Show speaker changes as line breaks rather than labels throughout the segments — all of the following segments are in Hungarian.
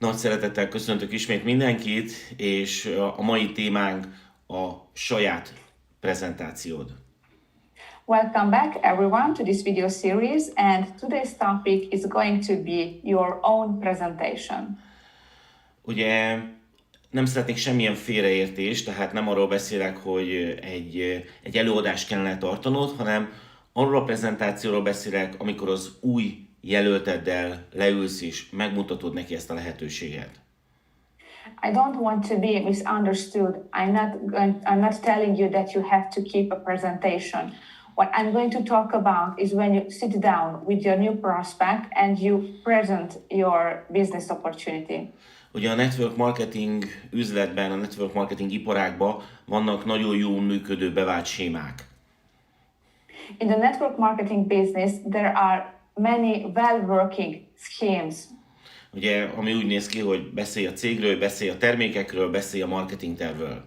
Nagy szeretettel köszöntök ismét mindenkit, és a mai témánk a saját prezentációd.
Welcome back everyone to this video series, and today's topic is going to be your own presentation.
Ugye nem szeretnék semmilyen félreértést, tehát nem arról beszélek, hogy egy előadást kellene tartanod, hanem arról a prezentációról beszélek, amikor az új jelölteddel leülsz és megmutatod neki ezt a lehetőséget.
I don't want to be misunderstood. I'm not telling you that you have to keep a presentation. What I'm going to talk about is when you sit down with your new prospect and you present your business opportunity.
Ugye a network marketing üzletben, a network marketing iparágban vannak nagyon jól működő bevált sémák.
In the network marketing business, there are many well-working schemes.
Ugye, ami úgy néz ki, hogy beszélj a cégről, beszélj a termékekről, beszélj a marketing tervről.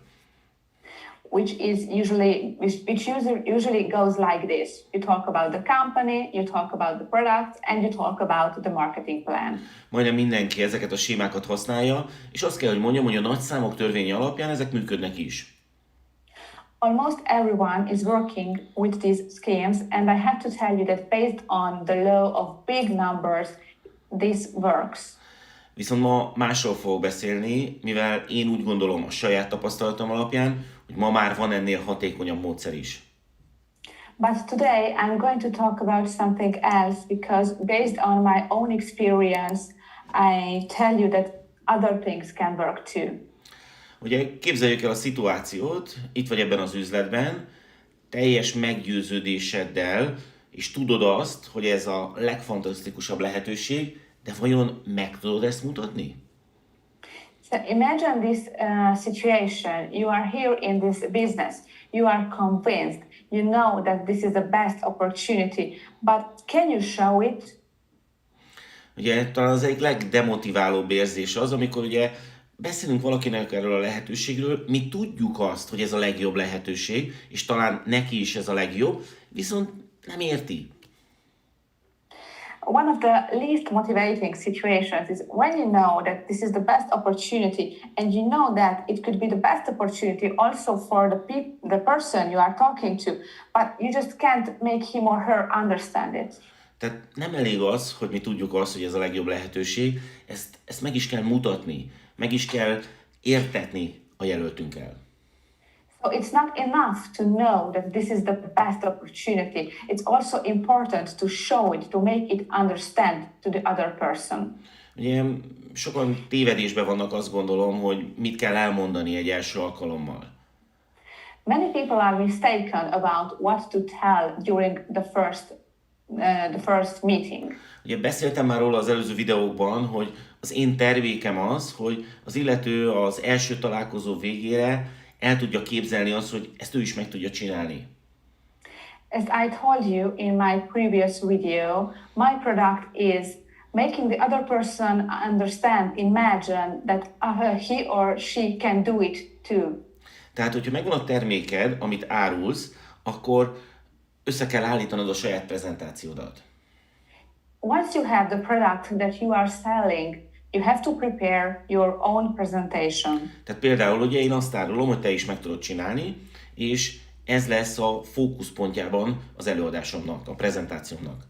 Which usually goes like this. You talk about the company, you talk about the products, and you talk about the marketing plan.
Majdnem mindenki ezeket a sémákat használja, és azt kell, hogy mondjam, hogy a nagyszámok törvénye alapján ezek működnek is.
Almost everyone is working with these schemes, and I have to tell you that based on the law of big numbers, this works.
Viszont ma másról fogok beszélni, mivel én úgy gondolom a saját tapasztalatom alapján, hogy ma már van ennél hatékonyabb módszer is.
But today I'm going to talk about something else because based on my own experience, I tell you that other things can work too.
Ugye képzeljük el a szituációt, itt vagy ebben az üzletben, teljes meggyőződéseddel, és tudod azt, hogy ez a legfantasztikusabb lehetőség, de vajon meg tudod ezt mutatni?
So imagine this situation. You are here in this business. You are convinced. You know that this is the best opportunity. But can you show it?
Ugye talán az egyik legdemotiválóbb érzés az, amikor ugye beszélünk valakinek erről a lehetőségről, mi tudjuk azt, hogy ez a legjobb lehetőség, és talán neki is ez a legjobb, viszont nem érti.
One of the least motivating situations is when you know that this is the best opportunity and you know that it could be the best opportunity also for the person you are talking to, but you just can't make him or her understand it.
Tehát nem elég az, hogy mi tudjuk azt, hogy ez a legjobb lehetőség, ezt meg is kell mutatni, meg is kell értetni a jelöltünkkel.
So it's not enough to know that this is the best opportunity. It's also important to show it, to make it understand to the other person.
Ugye sokan tévedésben vannak, azt gondolom, hogy mit kell elmondani egy első alkalommal.
Many people are mistaken about what to tell during the first meeting.
Ugye beszéltem már róla az előző videókban, hogy az én tervékem az, hogy az illető az első találkozó végére el tudja képzelni azt, hogy ezt ő is meg tudja csinálni.
As I told you in my previous video, my product is making the other person understand, imagine that he or she can do it too.
Tehát, hogyha megvan a terméked, amit árulsz, akkor össze kell állítanod a saját prezentációdat.
Once you have the product that you are selling, you have to prepare your own presentation.
Tehát például ugye én azt árulom, hogy te is meg tudod csinálni, és ez lesz a fókuszpontjában az előadásomnak, a prezentációmnak.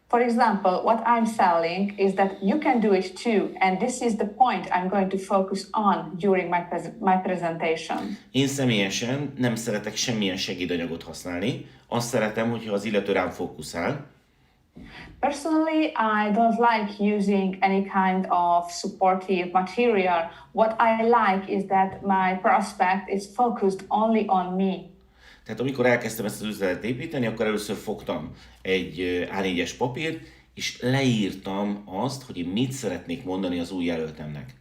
For example, what I'm selling is that you can do it too, and this is the point I'm going to focus on during my presentation.
Én személyesen nem szeretek semmilyen segédanyagot használni, azt szeretem, hogyha az illető rám fókuszál.
Personally, I don't like using any kind of supportive material. What I like is that my prospect is focused only on me.
Tehát amikor elkezdtem ezt az üzletet építeni, akkor először fogtam egy A4-es papírt, és leírtam azt, hogy én mit szeretnék mondani az új jelöltemnek.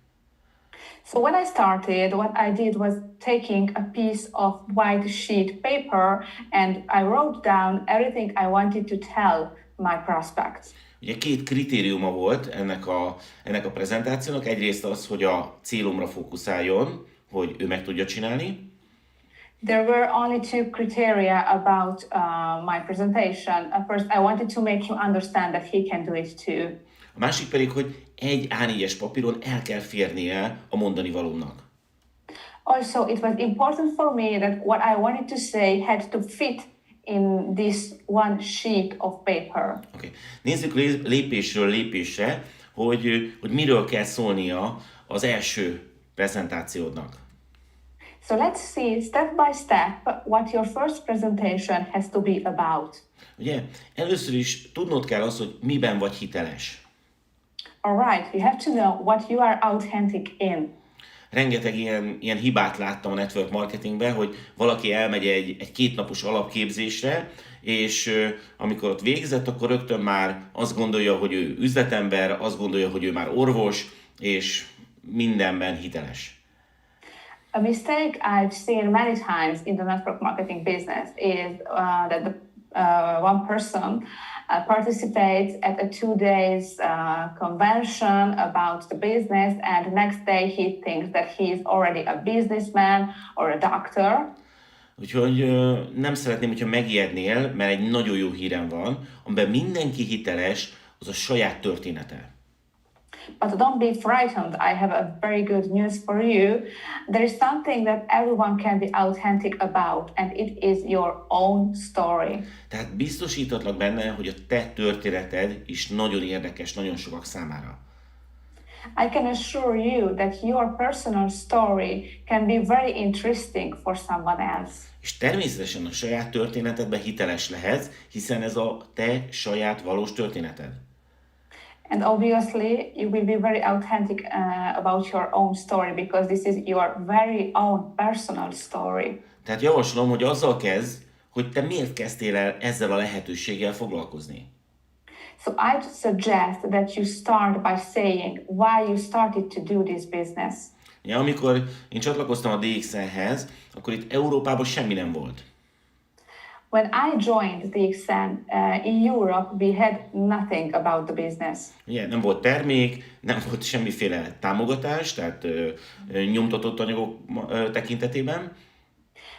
So when I started, what I did was taking a piece of white sheet paper and I wrote down everything I wanted to tell my prospects.
Ugye két kritériuma volt ennek a prezentációnak. Egyrészt az, hogy a célomra fókuszáljon, hogy ő meg tudja csinálni.
There were only two criteria about my presentation. First, I wanted to make him understand that he can do it too.
A másik pedig, hogy egy A4-es papíron el kell férnie a mondani valónak.
Also, it was important for me that what I wanted to say had to fit in this one sheet of paper.
Okay. Nézzük lépésről lépésre, hogy miről kell szólnia az első prezentációdnak.
So let's see step by step what your first presentation has to be about.
Ugye, először is tudnod kell azt, hogy miben vagy hiteles.
Alright, you have to know what you are authentic in.
Rengeteg ilyen hibát láttam a network marketingben, hogy valaki elmegy egy kétnapos alapképzésre, és amikor ott végzett, akkor rögtön már azt gondolja, hogy ő üzletember, azt gondolja, hogy ő már orvos, és mindenben hiteles.
A mistake I've seen many times in the network marketing business is that one person participates at a 2 days convention about the business, and next day he thinks that he is already a businessman or a doctor.
Úgyhogy nem szeretném, hogyha megijednél, mert egy nagyon jó hírem van, amiben mindenki hiteles, az a saját története.
But don't be frightened. I have a very good news for you. There is something that everyone can be authentic about, and it is your own story.
Tehát biztosítatlak benne, hogy a te történeted is nagyon érdekes nagyon sokak számára.
I can assure you that your personal story can be very interesting for someone else.
És természetesen a saját történetedben hiteles lehetsz, hiszen ez a te saját valós történeted.
And obviously, you will be very authentic about your own story because this is your very own personal story.
Tehát javaslom, hogy azzal kezd, hogy te miért kezdtél el ezzel a lehetőséggel foglalkozni.
So I suggest that you start by saying why you started to do this business.
Ja, amikor én csatlakoztam a DXN-hez, akkor itt Európában semmi nem volt.
When I joined DXN in Europe, we had nothing about the business.
Ugye, nem volt termék, nem volt semmiféle támogatás, tehát nyomtatott anyagok tekintetében.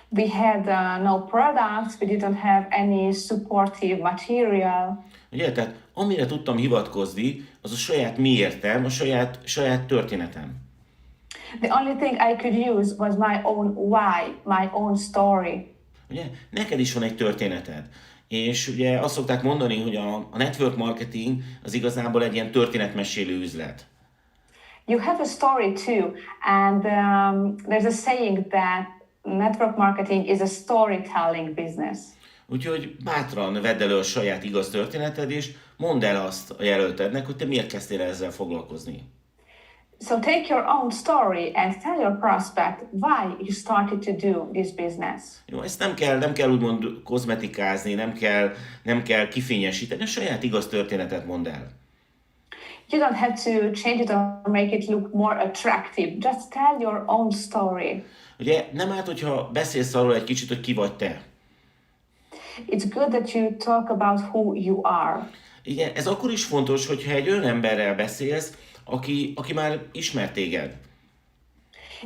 We had no products, we didn't have any supportive material.
Ugye, tehát amire tudtam hivatkozni, az a saját miértem, a saját történetem.
The only thing I could use was my own why, my own story.
Ugye, neked is van egy történeted. És ugye azt szokták mondani, hogy a network marketing az igazából egy ilyen történetmesélő üzlet.
You have a story too, and there's a saying that network marketing is a storytelling business.
Úgyhogy bátran vedd elő a saját igaz történeted, és mondd el azt a jelöltednek, hogy te miért kezdtél ezzel foglalkozni.
So take your own story and tell your prospect why you started to do this business.
Jó, ezt nem kell úgymond kozmetikázni, nem kell kifényesíteni, a saját igaz történetet mondd el.
You don't have to change it or make it look more attractive. Just tell your own story.
Ugye nem árt, hogyha beszélsz arról egy kicsit, hogy ki vagy te.
It's good that you talk about who you are.
Igen, ez akkor is fontos, hogyha egy olyan emberrel beszélsz, aki már ismer téged.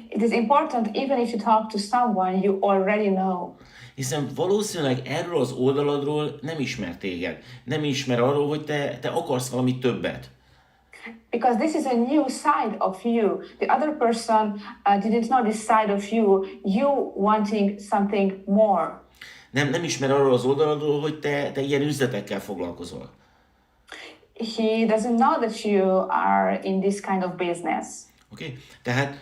It is important even if you talk to someone you already know.
Hiszen valószínűleg erről az oldaladról nem ismer téged. Nem ismer arról, hogy te akarsz valami többet.
Because this is a new side of you. The other person didn't know this side of you. You wanting something more.
Nem ismer arról az oldaladról, hogy te ilyen üzletekkel foglalkozol.
He doesn't know that you are in this kind of business.
Oké? Tehát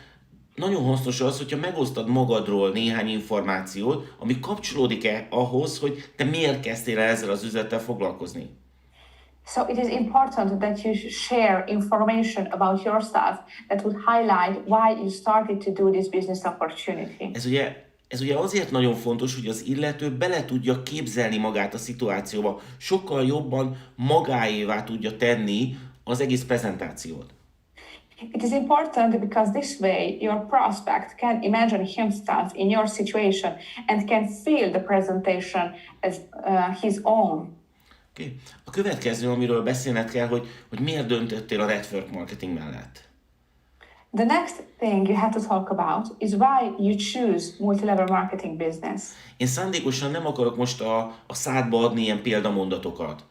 nagyon hasznos az, hogyha megosztad magadról néhány információt, ami kapcsolódik-e ahhoz, hogy te miért kezdtél el ezzel az üzlettel foglalkozni.
So it is important that you share information about yourself that would highlight why you started to do this business opportunity.
Ez ugye azért nagyon fontos, hogy az illető bele tudja képzelni magát a szituációba, sokkal jobban magáévá tudja tenni az egész prezentációt.
It is important because this way your prospect can imagine himself in your situation and can feel the presentation as his own.
Okay. A következő, amiről beszélned kell, hogy miért döntöttél a network marketing mellett.
The next thing you have to talk about is why you choose multi-level marketing business.
Én szándékosan nem akarok most a szádba adni ilyen példamondatokat.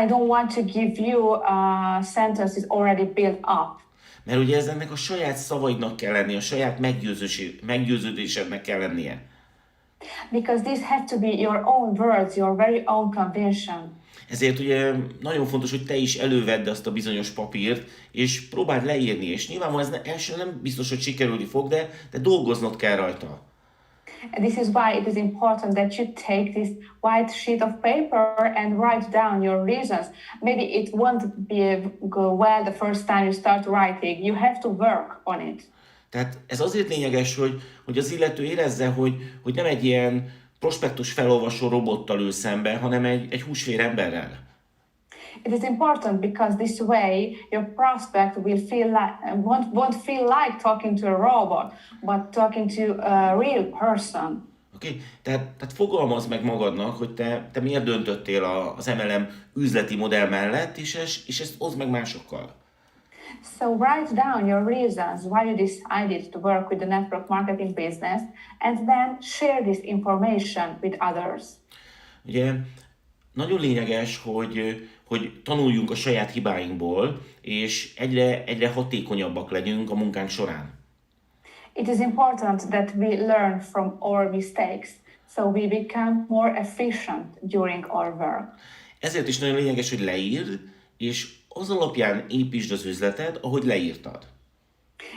I don't want to give you a sentence is already built up.
Mert ugye ennek a saját szavaidnak kell lennie, a saját meggyőződésednek kell lennie.
Because this has to be your own words, your very own conviction.
Ezért ugye nagyon fontos, hogy te is elővedd azt a bizonyos papírt, és próbáld leírni, és nyilvánvalóan ez első nem biztos, hogy sikerülni fog, de dolgoznod kell rajta.
And this is why it is important that you take this white sheet of paper and write down your reasons. Maybe it won't go well the first time you start writing. You have to work on it.
Tehát ez azért lényeges, hogy az illető érezze, hogy nem egy ilyen prospektus felolvasó robottal ül szembe, hanem egy húsvér emberrel.
It is important because this way your prospect will feel like won't feel like talking to a robot, but talking to a real person.
Okay? Tehát fogalmazd meg magadnak, hogy te miért döntöttél az MLM üzleti modell mellett, és ezt oszd meg másokkal.
So write down your reasons why you decided to work with the network marketing business, and then share this information with others.
Ugye nagyon lényeges, hogy tanuljunk a saját hibáinkból, és egyre hatékonyabbak legyünk a munkánk során.
It is important that we learn from our mistakes, so we become more efficient during our work.
Ezért is nagyon lényeges, hogy leírd, és az alapján építsd az üzleted, ahogy leírtad.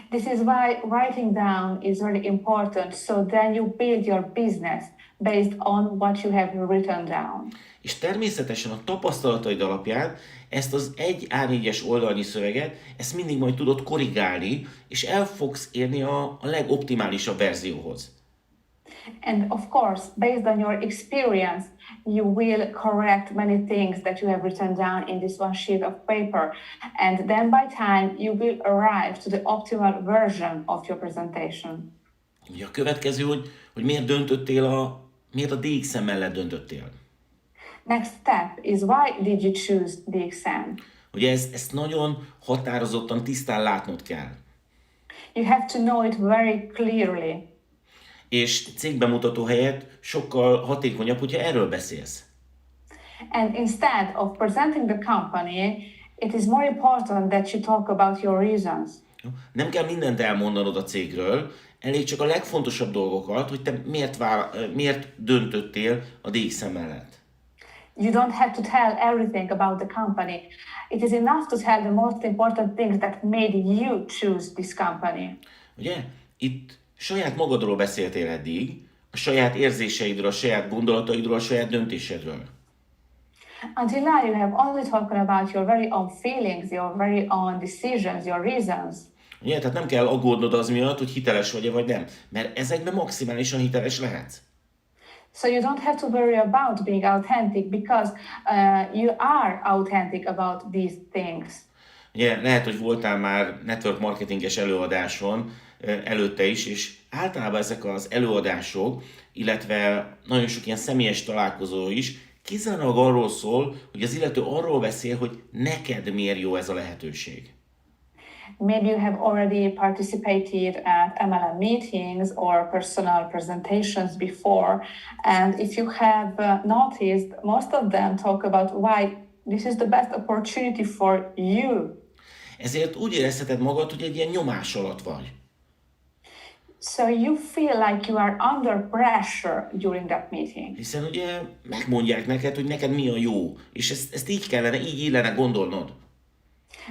This is why writing down is very important, so then you build your business based on what you have written down.
És természetesen a tapasztalataid alapján ezt az egy A4-es oldalnyi szöveget, ezt mindig majd tudod korrigálni, és el fogsz érni a legoptimálisabb verzióhoz.
And of course, based on your experience, you will correct many things that you have written down in this one sheet of paper. And then by time, you will arrive to the optimal version of your presentation.
Ugye a következő, hogy miért a DXM mellett döntöttél.
Next step is why did you choose DXM?
Ugye ezt nagyon határozottan, tisztán látnod kell.
You have to know it very clearly.
És cégbemutató helyett sokkal hatékonyabb, hogyha erről beszélsz.
And instead of presenting the company, it is more important that you talk about your reasons.
Nem kell mindent elmondanod a cégről, elég csak a legfontosabb dolgokat, hogy te miért döntöttél a DXM mellett.
You don't have to tell everything about the company. It is enough to tell the most important things that made you choose this company.
Ugye? Itt saját magadról beszéltél eddig, a saját érzéseidről, a saját gondolataidról, a saját döntésedről.
Until now you have only talked about your very own feelings, your very own decisions, your reasons.
Ugye? Tehát nem kell aggódnod az miatt, hogy hiteles vagy-e vagy nem, mert ezekben maximálisan hiteles lehetsz.
So you don't have to worry about being authentic because you are authentic about these things.
Ugye, lehet, hogy voltál már network marketinges előadáson előtte is, és általában ezek az előadások, illetve nagyon sok ilyen személyes találkozó is kizárólag arról szól, hogy az illető arról beszél, hogy neked miért jó ez a lehetőség.
Maybe you have already participated at MLM meetings or personal presentations before, and if you have noticed, most of them talk about why this is the best opportunity for you.
Ezért úgy érezheted magad, hogy egy ilyen nyomás alatt vagy.
So you feel like you are under pressure during that meeting.
Hiszen ugye megmondják neked, hogy neked mi a jó, és ezt így illene gondolnod.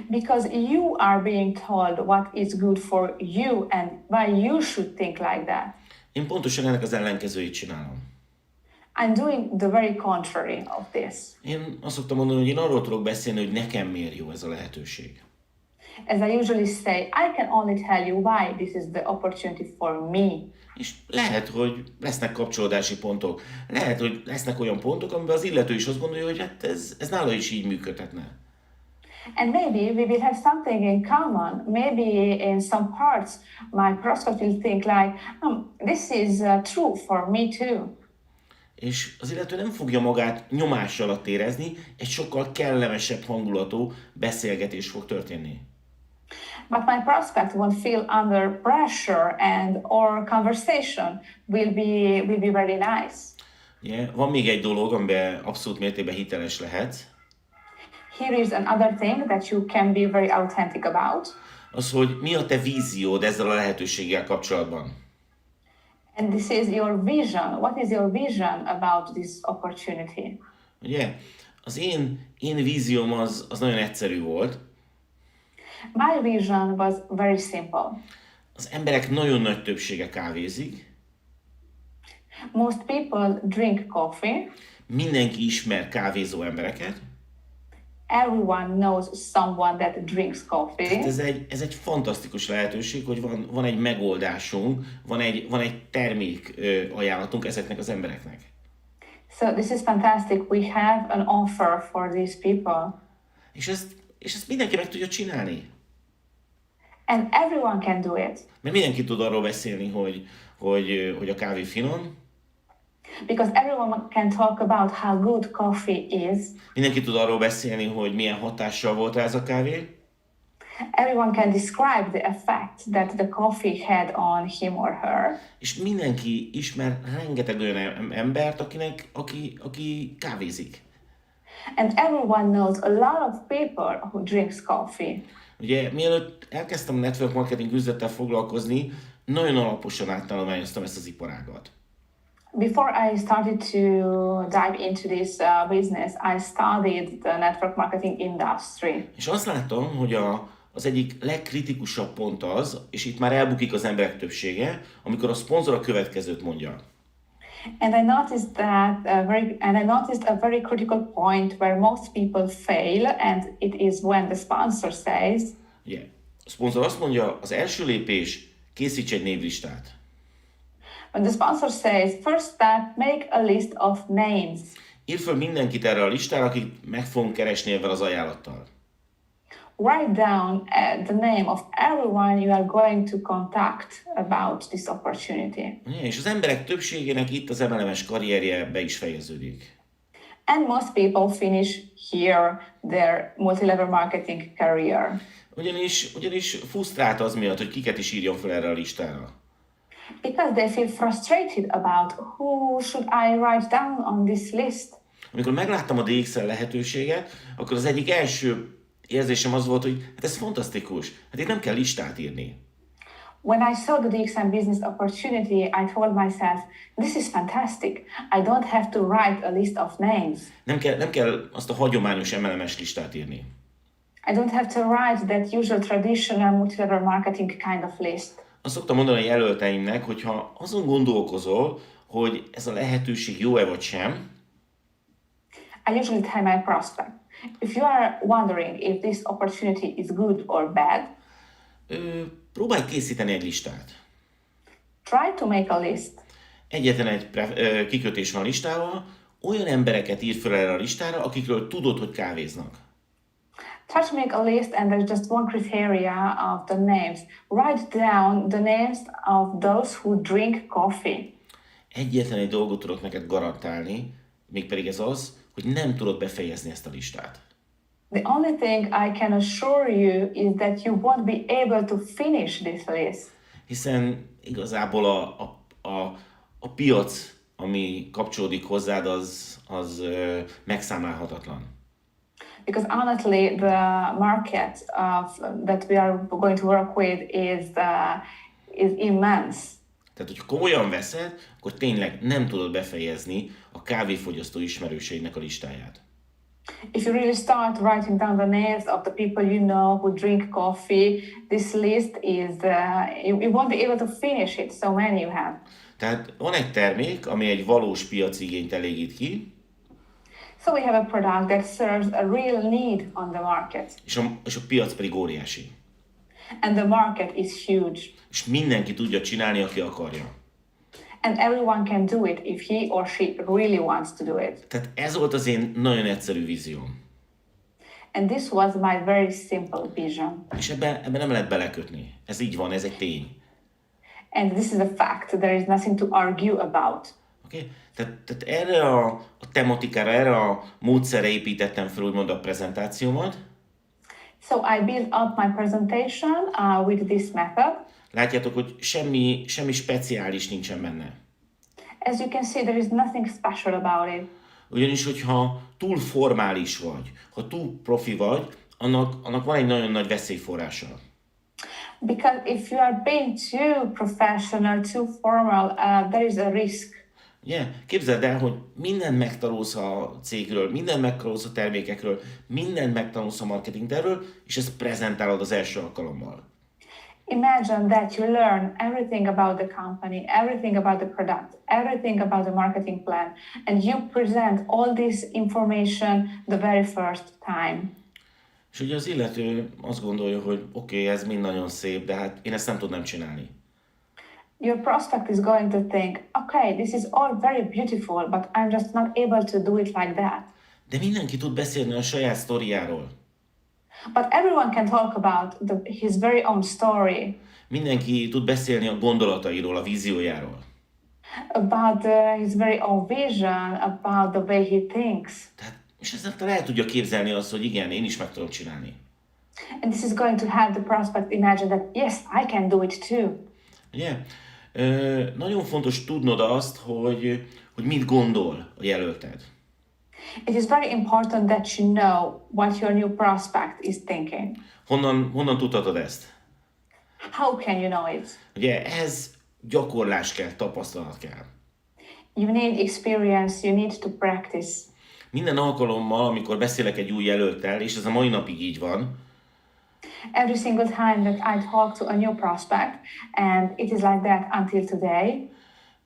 Because you are being told what is good for you and why you should think like that.
Én pontosan ennek az ellenkezőjét csinálom.
I'm doing the very contrary of this.
Én azt szoktam mondani, hogy én arról tudok beszélni, hogy nekem miért jó ez a lehetőség.
As I usually say, I can only tell you why this is the opportunity for me.
És lehet, hogy lesznek kapcsolódási pontok. Lehet, hogy lesznek olyan pontok, amiben az illető is azt gondolja, hogy hát ez nála is így működhetne.
And maybe we will have something in common. Maybe in some parts my prospect will think like, this is true for me too.
És az illető nem fogja magát nyomás alatt érezni, egy sokkal kellemesebb hangulatú beszélgetés fog történni.
But my prospect won't feel under pressure and our conversation will be very nice.
Yeah, van még egy dolog, amiben abszolút mértékben hiteles lehetsz.
Here is another thing that you can be very authentic about.
Az, hogy mi a te víziód ezzel a lehetőséggel kapcsolatban.
And this is your vision. What is your vision about this opportunity?
Ugye? Az én vízióm az nagyon egyszerű volt.
My vision was very simple.
Az emberek nagyon nagy többsége kávézik.
Most people drink coffee.
Mindenki ismer kávézó embereket.
Everyone knows someone that drinks coffee.
Tehát ez egy fantasztikus lehetőség, hogy van egy megoldásunk, van egy termék ajánlatunk ezeknek az embereknek.
So this is fantastic. We have an offer for these people.
És ezt mindenki meg tudja csinálni.
And everyone can do it.
Mert mindenki tud arról beszélni, hogy a kávé finom.
Because everyone can talk about how good coffee is.
Mindenki tud arról beszélni, hogy milyen hatással volt rá ez a kávé.
Everyone can describe the effect that the coffee had on him or her.
És mindenki ismer rengeteg olyan embert, aki kávézik.
And everyone knows a lot of people who drinks coffee.
Ugye, mielőtt elkezdtem a network marketing üzlettel foglalkozni, nagyon alaposan áttanulmányoztam ezt az iparágat.
Before I started to dive into this business, I studied the network marketing industry.
És azt látom, hogy az egyik legkritikusabb pont az, és itt már elbukik az emberek többsége, amikor a szponzor a következőt mondja.
And I noticed a very critical point where most people fail, and it is when the sponsor says.
Ugye, a szponzor azt mondja, az első lépés, készíts egy névlistát.
When the sponsor says, first step, make a list of names.
Írd föl mindenkit erre a listára, akit meg fogunk keresni ebben az ajánlattal.
Write down the name of everyone you are going to contact about this opportunity.
És az emberek többségének itt az MLM-es karrierje be is fejeződik.
And most people finish here their multi-level marketing career.
Ugyanis frusztrált az miatt, hogy kiket is írjon fel erre a listára.
Because they feel frustrated about who should I write down on this list.
Amikor megláttam a DXL lehetőséget, akkor az egyik első érzésem az volt, hogy hát ez fantasztikus, hát itt nem kell listát írni.
When I saw the DXM business opportunity, I told myself, this is fantastic. I don't have to write a list of names.
Nem kell azt a hagyományos MLM-es listát írni.
I don't have to write that usual traditional multi-level marketing kind of list.
Azt szoktam mondani a jelölteimnek, hogyha azon gondolkozol, hogy ez a lehetőség jó-e vagy sem,
I usually tell my prospect, if you are wondering if this opportunity is good or bad,
próbálj készíteni egy listát.
try to make a list.
Egyetlen egy kikötés van a listával, olyan embereket ír fel erre a listára, akikről tudod, hogy kávéznak.
Try to make a list, and there's just one criteria of the names. Write down the names of those who drink coffee.
Egyetlen egy dolgot tudok neked garantálni, mégpedig ez az, hogy nem tudod befejezni ezt a listát.
The only thing I can assure you is that you won't be able to finish this list.
Hiszen igazából a piac, ami kapcsolódik hozzád, az megszámlálhatatlan.
Because honestly, the market that we are going to work with is immense.
Tehát, hogy komolyan veszed, akkor tényleg nem tudod befejezni a kávéfogyasztó ismerőseidnek a listáját.
If you really start writing down the names of the people you know who drink coffee, this list is, you won't be able to finish it, so many you have.
Tehát van egy termék, ami egy valós piaci igényt elégít ki,
So we have a product that serves a real need on the market.
és a piac pedig óriási.
And the market is huge.
És mindenki tudja csinálni, aki akarja.
And everyone can do it if he or she really wants to do it.
Tehát ez volt az én nagyon egyszerű vízióm.
And this was my very simple vision.
És ebben nem lehet belekötni. Ez így van, ez egy tény.
And this is a fact. There is nothing to argue about.
Okay? Tehát erre a tematikára, erre a módszerre építettem fel úgymond a prezentációmat.
So I built up my presentation with this method.
Látjátok, hogy semmi speciális nincsen benne.
As you can see, there is nothing special about it.
Ugyanis, hogyha túl formális vagy, ha túl profi vagy, annak van egy nagyon nagy veszélyforrása.
Because if you are being too professional, too formal, there is a risk.
Ugye? Képzeld el, hogy mindent megtanulsz a cégről, mindent megtanulsz a termékekről, mindent megtanulsz a marketingterről, és ezt prezentálod az első alkalommal.
Imagine that you learn everything about the company, everything about the product, everything about the marketing plan, and you present all this information the very first time.
És ugye az illető azt gondolja, hogy oké, ez mind nagyon szép, de hát én ezt nem tudnám csinálni.
Your prospect is going to think, okay, this is all very beautiful, but I'm just not able to do it like that.
De mindenki tud beszélni a saját sztoriáról.
But everyone can talk about his very own story,
Mindenki tud beszélni a gondolatairól, a víziójáról.
about his very own vision, about the way he thinks.
Tehát, és ezzel el tudja képzelni azt, hogy igen, én is meg tudom csinálni.
And this is going to have the prospect imagine that, yes, I can do it too.
Ugye? Nagyon fontos tudnod azt, hogy mit gondol a jelölted.
It is very important that you know what your new prospect is thinking.
Honnan tudhatod ezt?
How can you know it?
Ugye ez gyakorlás kell, tapasztalat kell.
You need experience, you need to practice.
Minden alkalommal, amikor beszélek egy új jelölttel, és ez a mai napig így van,
Every single time that I talk to a new prospect, and it is like that until today,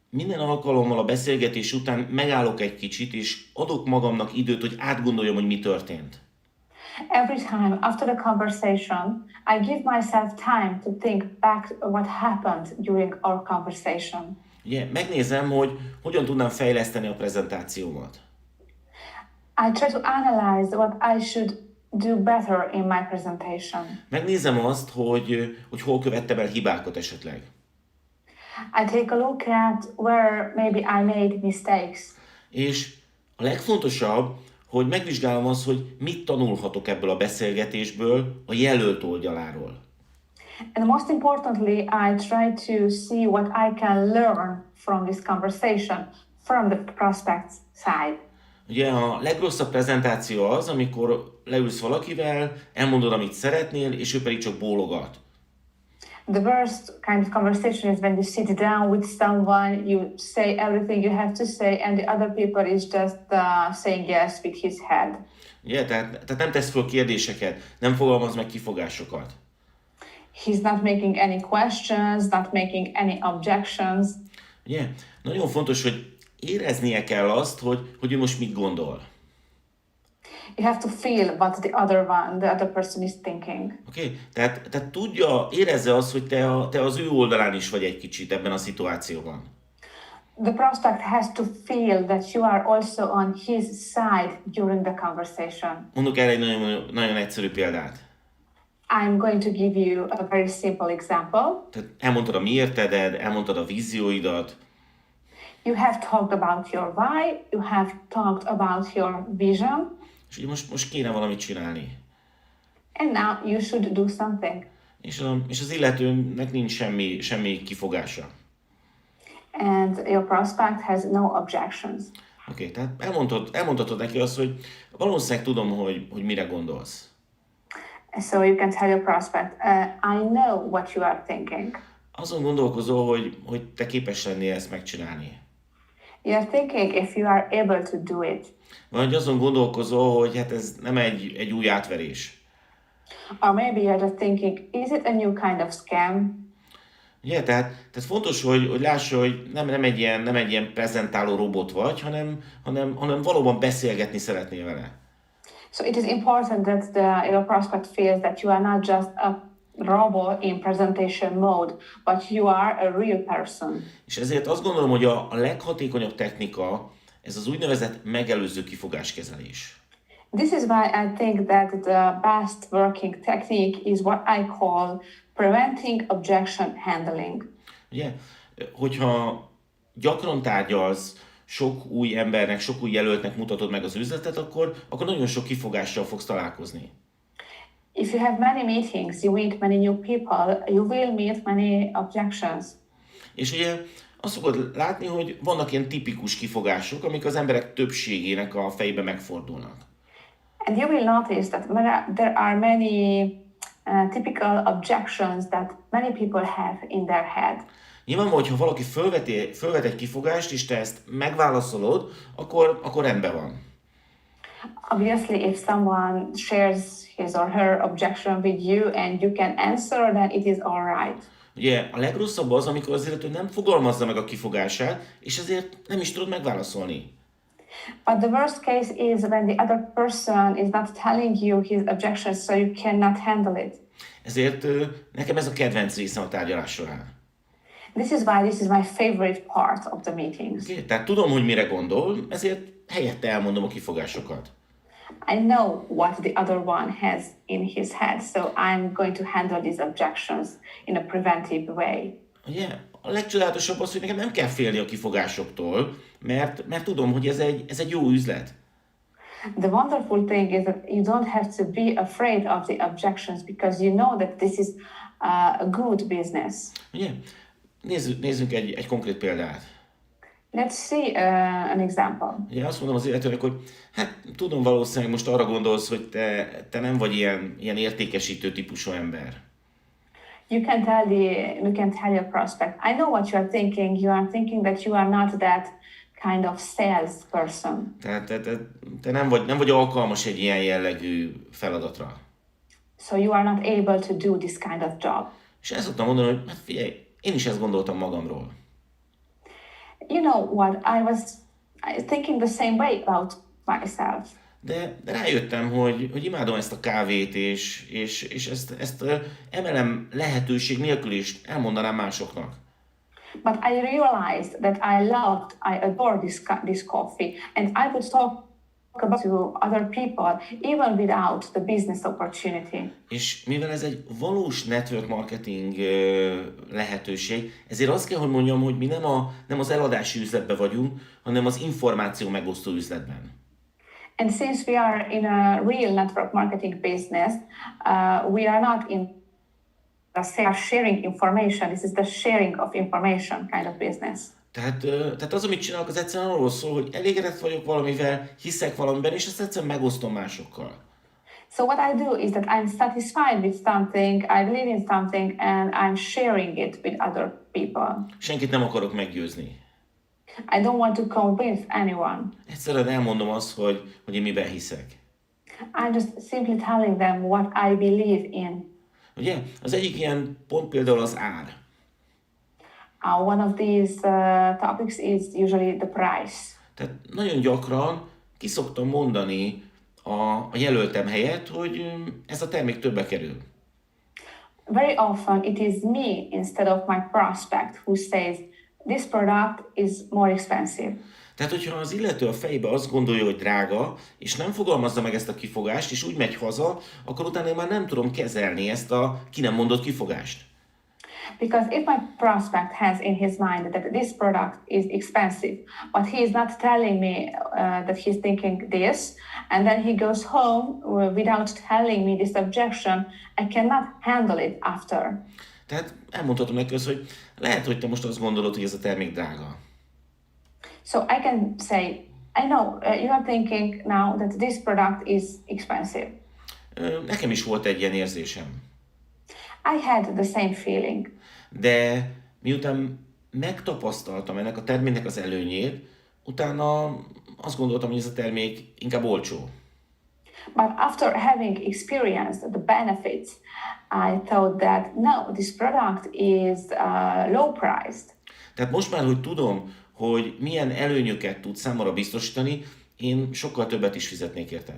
minden alkalommal a beszélgetés után megállok egy kicsit, és adok magamnak időt, hogy átgondoljam, hogy mi történt.
every time after the conversation, I give myself time to think back what happened during our conversation.
Ugye, megnézem, hogy hogyan tudnám fejleszteni a prezentációmat.
I try to analyze what I should do better in my presentation.
Megnézem azt, hogy hol követtem el hibákat esetleg.
I take a look at where maybe I made mistakes.
És a legfontosabb, hogy megvizsgálom azt, hogy mit tanulhatok ebből a beszélgetésből a jelölt oldaláról.
And most importantly, I try to see what I can learn from this conversation from the prospect's side.
Ugye a legrosszabb prezentáció az, amikor leülsz valakivel, elmondod, amit szeretnél, és ő pedig csak bólogat.
The worst kind of conversation is when you sit down with someone, you say everything you have to say, and the other people is just saying yes with his head.
Ugye, tehát nem tesz föl kérdéseket, nem fogalmaz meg kifogásokat.
He's not making any questions, not making any objections.
Ugye, nagyon fontos, hogy éreznie kell azt, hogy ő most mit gondol.
You have to feel what the other person is thinking.
Oké? Tehát tudja, érezze azt, hogy te az ő oldalán is vagy egy kicsit ebben a szituációban.
The prospect has to feel that you are also on his side during the conversation.
Mondok erre egy nagyon, nagyon egyszerű példát.
I'm going to give you a very simple example.
Tehát elmondtad a mi érteded, elmondtad a vízióidat,
You have talked about your why, you have talked about your vision,
és ugye most kéne valamit csinálni.
and now you should do something.
És az illetőnek nincs semmi kifogása.
And your prospect has no objections.
Oké, tehát elmondhatod neki azt, hogy valószínűleg tudom, hogy mire gondolsz.
So you can tell your prospect, I know what you are thinking.
Azon gondolkozol, hogy te képes lennél ezt megcsinálni.
You're thinking if you are able to do it.
Vagy azon gondolkozol, hogy hát ez nem egy új átverés.
Or maybe you're just thinking, is it a new kind of scam?
Ugye, tehát fontos, hogy lássa, hogy nem egy ilyen prezentáló robot vagy, hanem valóban beszélgetni szeretnél vele.
So it is important that your prospect feels that you are not just a robot in presentation mode, but you are a real person.
És ezért azt gondolom, hogy a leghatékonyabb technika ez az úgynevezett megelőző kifogáskezelés.
This is why I think that the best working technique is what I call preventing objection handling.
Ugye, hogyha gyakran tárgyalsz, sok új embernek, sok új jelöltnek mutatod meg az üzletet, akkor nagyon sok kifogással fogsz találkozni.
If you have many meetings, you meet many new people, you will meet many objections.
És ugye Azt fogod látni, hogy vannak ilyen tipikus kifogások, amik az emberek többségének a fejbe megfordulnak.
And you will notice that there are many typical objections that many people have in their head.
Nyilvánvaló, hogyha valaki fölvet egy kifogást, és te ezt megválaszolod, akkor rendben van.
Obviously, if someone shares his or her objection with you and you can answer, then it is all right.
Ugye a legrosszabb az, amikor az illető nem fogalmazza meg a kifogását, és ezért nem is tudod megválaszolni.
But the worst case is when the other person is not telling you his objections, so you cannot handle it.
Ezért nekem ez a kedvenc részem a tárgyalás során.
This is why this is my favorite part of the meetings.
Okay? Tehát tudom, hogy mire gondol, ezért helyette elmondom a kifogásokat.
I know what the other one has in his head, so I'm going to handle these objections in a preventive way.
Ugye? A legcsodálatosabb az, hogy nekem nem kell félni a kifogásoktól, mert tudom, hogy ez egy jó üzlet.
The wonderful thing is that you don't have to be afraid of the objections because you know that this is a good business.
Ugye? Nézzünk egy konkrét példát.
Let's see an example.
Ugye azt mondom az illetőnek, hogy hát tudom, valószínűleg most arra gondolsz, hogy te nem vagy ilyen értékesítő típusú ember.
You can tell your prospect, I know what you are thinking. You are thinking that you are not that kind of sales person.
Tehát te nem vagy alkalmas egy ilyen jellegű feladatra.
So you are not able to do this kind of job.
És ezt szoktam mondani, hogy hát figyelj, én is ezt gondoltam magamról.
You know what, I was thinking the same way about myself.
De rájöttem, hogy imádom ezt a kávét, és ezt emelem lehetőség nélkül is elmondanám másoknak.
But I realized that I adore this coffee, and I would talk about to other people, even without the business opportunity.
És mivel ez egy valós network marketing lehetőség, ezért azt kell, hogy mondjam, hogy mi nem az eladási üzletben vagyunk, hanem az információ megosztó üzletben.
And since we are in a real network marketing business, we are not in the sharing information. This is the sharing of information kind of business.
Tehát az, amit csinálok, az egyszerűen arról szól, hogy elégedett vagyok valamivel, hiszek valamiben, és ezt egyszerűen megosztom másokkal.
So what I do is that I'm satisfied with something, I believe in something, and I'm sharing it with other people.
Senkit nem akarok meggyőzni.
I don't want to convince anyone.
Egyszerűen elmondom azt, hogy én miben hiszek.
I'm just simply telling them what I believe in.
Ugye? Az egyik ilyen pont például az ár.
One of these topics is usually the price.
Tehát nagyon gyakran ki szoktam mondani a jelöltem helyett, hogy ez a termék többe kerül.
Very often it is me instead of my prospect who says this product is more expensive.
Tehát, hogyha az illető a fejbe azt gondolja, hogy drága, és nem fogalmazza meg ezt a kifogást, és úgy megy haza, akkor utána én már nem tudom kezelni ezt a ki nem mondott kifogást.
Because if my prospect has in his mind that this product is expensive, but he is not telling me that he's thinking this, and then he goes home without telling me this objection, I cannot handle it after.
Tehát elmondhatom neki azt, hogy lehet, hogy te most azt gondolod, hogy ez a termék drága.
So I can say, I know you are thinking now that this product is expensive.
Nekem is volt egy ilyen érzésem.
I had the same feeling.
De miután megtapasztaltam ennek a terméknek az előnyét, utána azt gondoltam, hogy ez a termék inkább olcsó.
But after having experienced the benefits, I thought that no, this product is low priced.
Tehát most már, hogy tudom, hogy milyen előnyöket tud számomra biztosítani, én sokkal többet is fizetnék érte.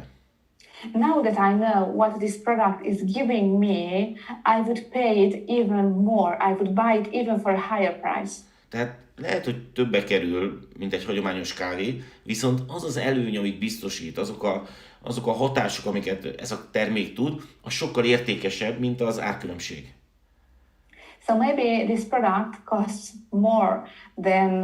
Now that I know what this product is giving me, I would pay it even more. I would buy it even for a higher price.
Tehát lehet, hogy többe kerül, mint egy hagyományos kávé, viszont az az előny, amit biztosít, azok a hatások, amiket ez a termék tud, az sokkal értékesebb, mint az árkülönbség.
So maybe this product costs more than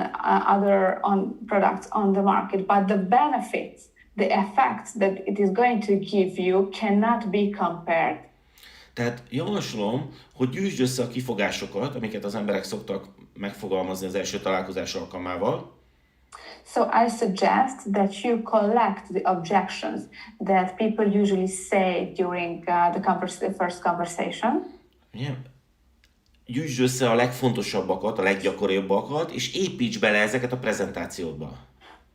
other products on the market, but the benefits, the effects that it is going to give you cannot be compared.
Tehát javaslom, hogy gyűjtsd össze a kifogásokat, amiket az emberek szoktak megfogalmazni az első találkozás alkalmával,
So I suggest that you collect the objections that people usually say during the first conversation.
ugye? Gyűjtsd össze a legfontosabbakat, a leggyakoribbakakat, és építs bele ezeket a prezentációdba.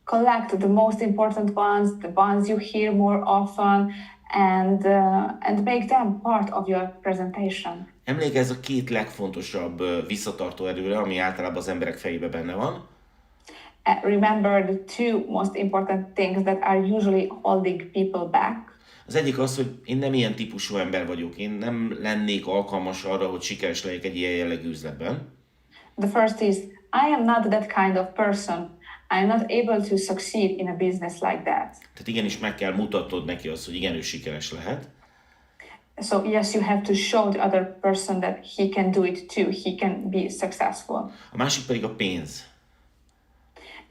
Collect the most important ones, the ones you hear more often, and make them part of your presentation.
Emlékezz a két legfontosabb visszatartó erőre, ami általában az emberek fejében benne van.
Remember the two most important things that are usually holding people back.
Az egyik az, hogy én nem ilyen típusú ember vagyok. Én nem lennék alkalmas arra, hogy sikeres legyek egy ilyen jellegű üzletben.
The first is, I am not that kind of person. I'm not able to succeed in a business like that.
Tehát igenis meg kell mutatnod neki azt, hogy igen, ő sikeres lehet.
So yes, you have to show the other person that he can do it too. He can be successful.
A másik pedig a pénz.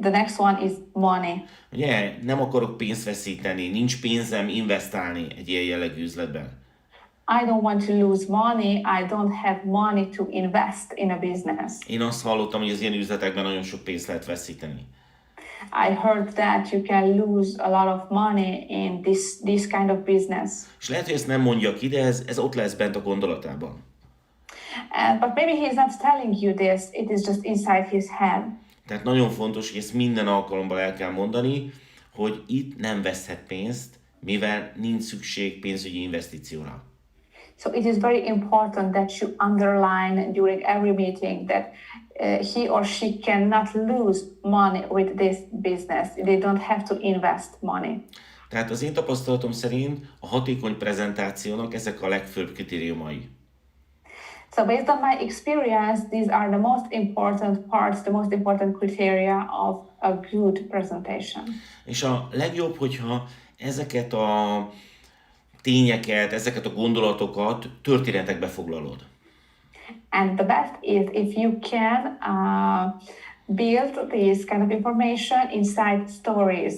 The next one is money.
Ugye, nem akarok pénzt veszíteni, nincs pénzem investálni egy ilyen jellegű üzletben.
I don't want to lose money. I don't have money to invest in a business.
Én azt hallottam, hogy az ilyen üzletekben nagyon sok pénzt lehet veszíteni.
I heard that you can lose a lot of money in this kind of business.
És lehet, hogy ezt nem mondja ki, de ez ott lesz bent a gondolatában.
But maybe he's not telling you this. It is just inside his head.
Tehát nagyon fontos, hogy ezt minden alkalommal el kell mondani, hogy itt nem veszhet pénzt, mivel nincs szükség pénzügyi investícióra.
So it is very important that you underline during every meeting that he or she cannot lose money with this business. They don't have to invest money.
Tehát az én tapasztalatom szerint a hatékony prezentációnak ezek a legfőbb kritériumai.
So based on my experience, these are the most important parts, the most important criteria of a good presentation.
És a legjobb, hogyha ezeket a tényeket, ezeket a gondolatokat történetekbe foglalod.
And the best is if you can build this kind of information inside stories.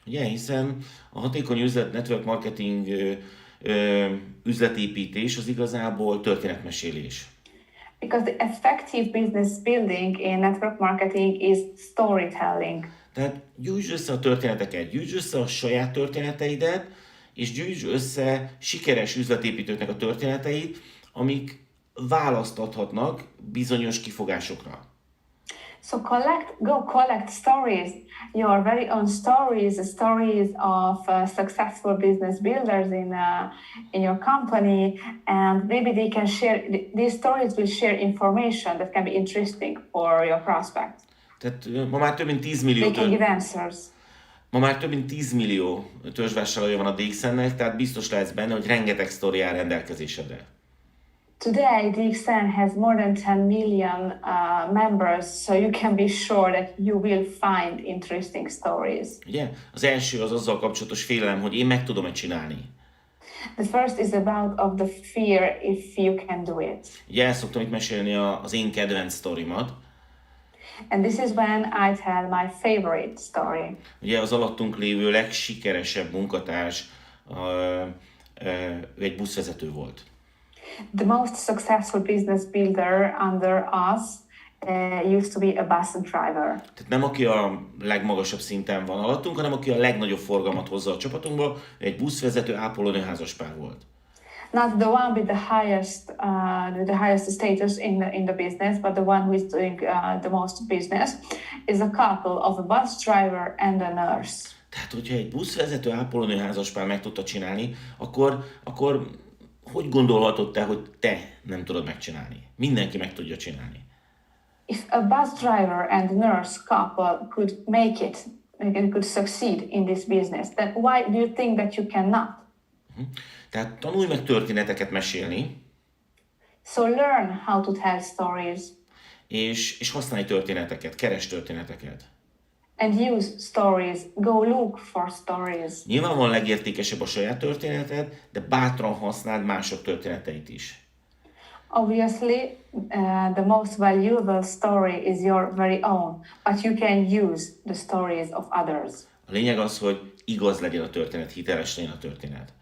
Ugye, hiszen a hatékony üzlet, network marketing, üzletépítés az igazából történetmesélés.
Because the effective business building in network marketing is storytelling.
Tehát gyűjtsd össze a történeteket, gyűjtsd össze a saját történeteidet, és gyűjtsd össze sikeres üzletépítőknek a történeteit, amik választ adhatnak bizonyos kifogásokra.
So collect stories, your very own stories, the stories of successful business builders in your company, and maybe they can share, these stories will share information that can be interesting for your prospect.
Tehát ma már több mint 10 millió
They can give answers.
Ma már több mint 10 millió törzsvásárlója van a DXN-nek, tehát biztos lehetsz benne, hogy rengeteg sztori áll rendelkezésedre.
Today, DXN has more than 10 million members, so you can be sure that you will find interesting stories.
Ugye? Az első az azzal kapcsolatos félelem, hogy én meg tudom-e csinálni.
The first is about of the fear if you can do it.
Ugye el szoktam itt mesélni az én kedvenc sztorimat.
And this is when I tell my favorite story.
Ugye az alattunk lévő legsikeresebb munkatárs ő egy buszvezető volt.
The most successful business builder under us used to be a bus driver.
Tehát nem aki a legmagasabb szinten van alattunk, hanem aki a legnagyobb forgalmat hozza a csapatunkba, egy buszvezető ápolónő házaspár volt.
Not the one with the highest status in the business, but the one who is doing the most business is a couple of a bus driver and a nurse.
Tehát, hogyha egy buszvezető ápolónő házaspár meg tudta csinálni, akkor hogy gondolhatod te, hogy te nem tudod megcsinálni? Mindenki meg tudja csinálni.
If a bus driver and nurse couple could make it, could succeed in this business, then why do you think that you cannot?
Tehát tanulj meg történeteket mesélni.
So learn how to tell stories.
És használj történeteket, keresd történeteket.
And use stories. Go look for stories.
Nyilvánvalóan legértékesebb a saját történeted, de bátran használd mások történeteit is.
Obviously, the most valuable story is your very own, but you can use the stories of others.
A lényeg az, hogy igaz legyen a történet, hiteles legyen a történet.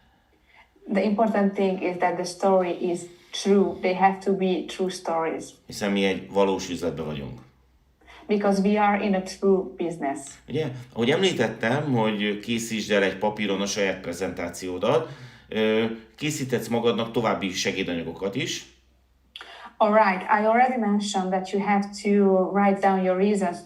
The important thing is that the story is true. They have to be true stories.
Hiszen mi egy valós üzletben vagyunk.
Because we are in a true business.
Ugye, ahogy említettem, hogy készítsd el egy papíron a saját prezentációdat, készíthetsz magadnak további segédanyagokat is.
Alright, I already mentioned that you have to write down your reasons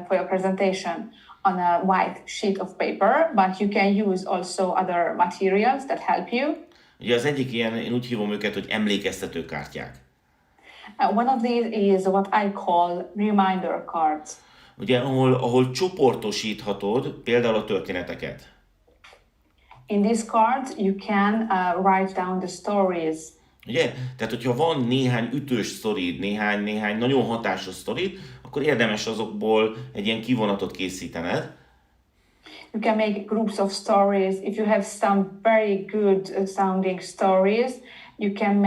for your presentation on a white sheet of paper, but you can use also other materials that help you.
Ugye az egyik ilyen, én úgy hívom őket, hogy emlékeztetőkártyák.
One of these is what I call reminder cards.
Ugye, ahol csoportosíthatod például a történeteket.
In these cards, you can write down the stories.
Ugye? Tehát, hogyha van néhány ütős sztorid, néhány nagyon hatásos sztorid, akkor érdemes azokból egy ilyen kivonatot készítened.
You can make groups of stories. If you have some very good sounding stories, you can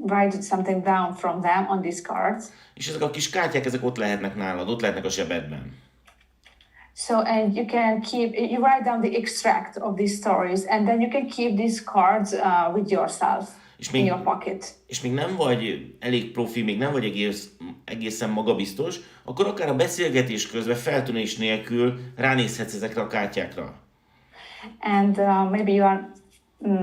write something down from them on these cards.
És ezek a kis kártyák, ezek ott lehetnek nálad, ott lehetnek a zsebedben.
So, and you can you write down the extract of these stories, and then you can keep these cards with yourself in your pocket.
És még nem vagy elég profi, még nem vagy egészen magabiztos, akkor akár a beszélgetés közben feltűnés nélkül ránézhetsz ezekre a kártyákra.
And maybe you are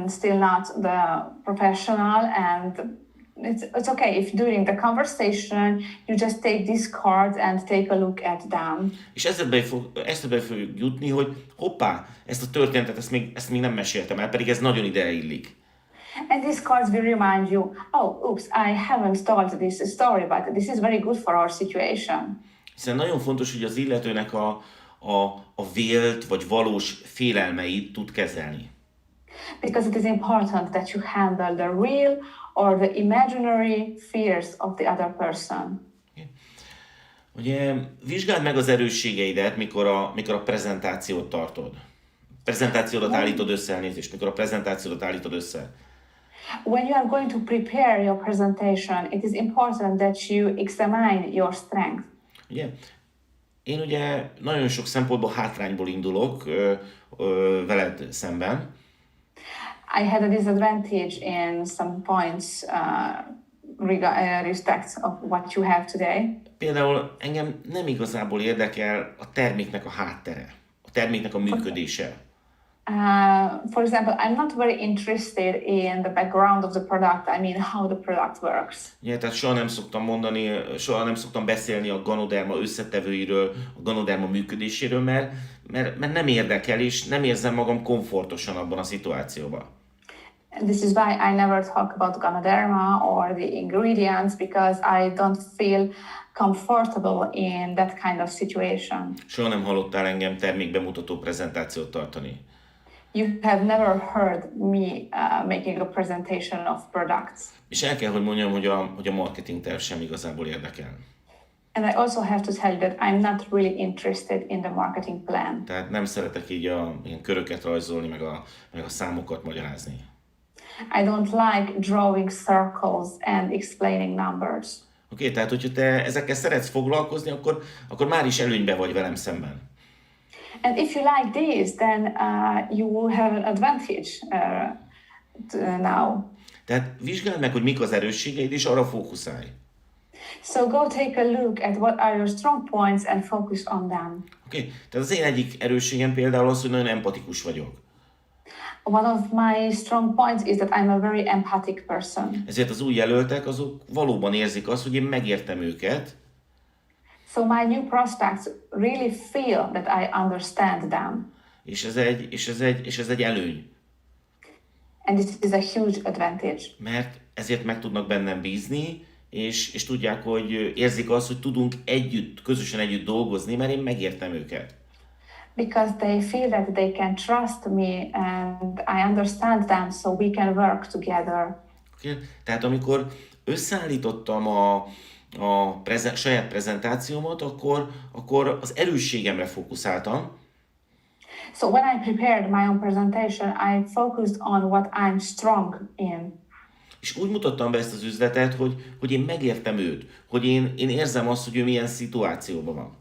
still not the professional, and it's okay if during the conversation you just take these cards and take a look at them.
És eszedbe fogjuk jutni, hogy hoppá, ezt a történetet, ezt még nem meséltem el, pedig ez nagyon ide illik.
And these cards will remind you, oh, oops, I haven't told this story, but this is very good for our situation.
Hiszen nagyon fontos, hogy az illetőnek a vélt vagy valós félelmeit tud kezelni.
Because it is important that you handle the real or the imaginary fears of the other person.
Ugye vizsgáld meg az erősségeidet, mikor a prezentációt tartod. Prezentációdat állítod össze, elnézést, mikor a prezentációdat állítod össze.
When you are going to prepare your presentation, it is important that you examine your strength.
Ugye? Én ugye nagyon sok szempontból hátrányból indulok veled szemben.
I had a disadvantage in some points respect of what you have today.
Például engem nem igazából érdekel a terméknek a háttere, a terméknek a működése.
For example, I'm not very interested in the background of the product. I mean, how the product works.
Ja, tehát soha nem szoktam beszélni a ganoderma összetevőiről, a ganoderma működéséről, mert nem érdekel, és nem érzem magam komfortosan abban a szituációban.
And this is why I never talk about Ganoderma or the ingredients, because I don't feel comfortable in that kind of situation.
Soha nem hallottál engem termékbemutató prezentációt tartani.
You have never heard me making a presentation of products.
És el kell, hogy mondjam, hogy a marketing terv sem igazából érdekel.
And I also have to tell you that I'm not really interested in the marketing plan.
Tehát nem szeretek így ilyen köröket rajzolni, meg a számokat magyarázni.
I don't like drawing circles and explaining numbers.
Oké, tehát hogyha te ezekkel szeretsz foglalkozni, akkor már is előnyben vagy velem szemben.
And if you like this, then you will have an advantage now.
Tehát vizsgáld meg, hogy mik az erősségeid, és arra fókuszálj.
So go take a look at what are your strong points and focus on them.
Oké, tehát az én egyik erősségem például az, hogy nagyon empatikus vagyok.
One of my strong points is that I'm a very empathic person.
Ezért az új jelöltek, azok valóban érzik azt, hogy én megértem őket.
So my new prospects really feel that I understand them.
És ez egy előny.
And this is a huge advantage.
Mert ezért meg tudnak bennem bízni, és tudják, hogy érzik azt, hogy tudunk közösen együtt dolgozni, mert én megértem őket.
Because they feel that they can trust me and I understand them, so we can work together.
Okay. Tehát amikor összeállítottam a saját prezentációmat, akkor az erősségemre fókuszáltam.
So when I prepared my own presentation, I focused on what I'm strong in.
És úgy mutattam be ezt az üzletet, hogy én megértem őt, hogy én érzem azt, hogy ő milyen szituációban van.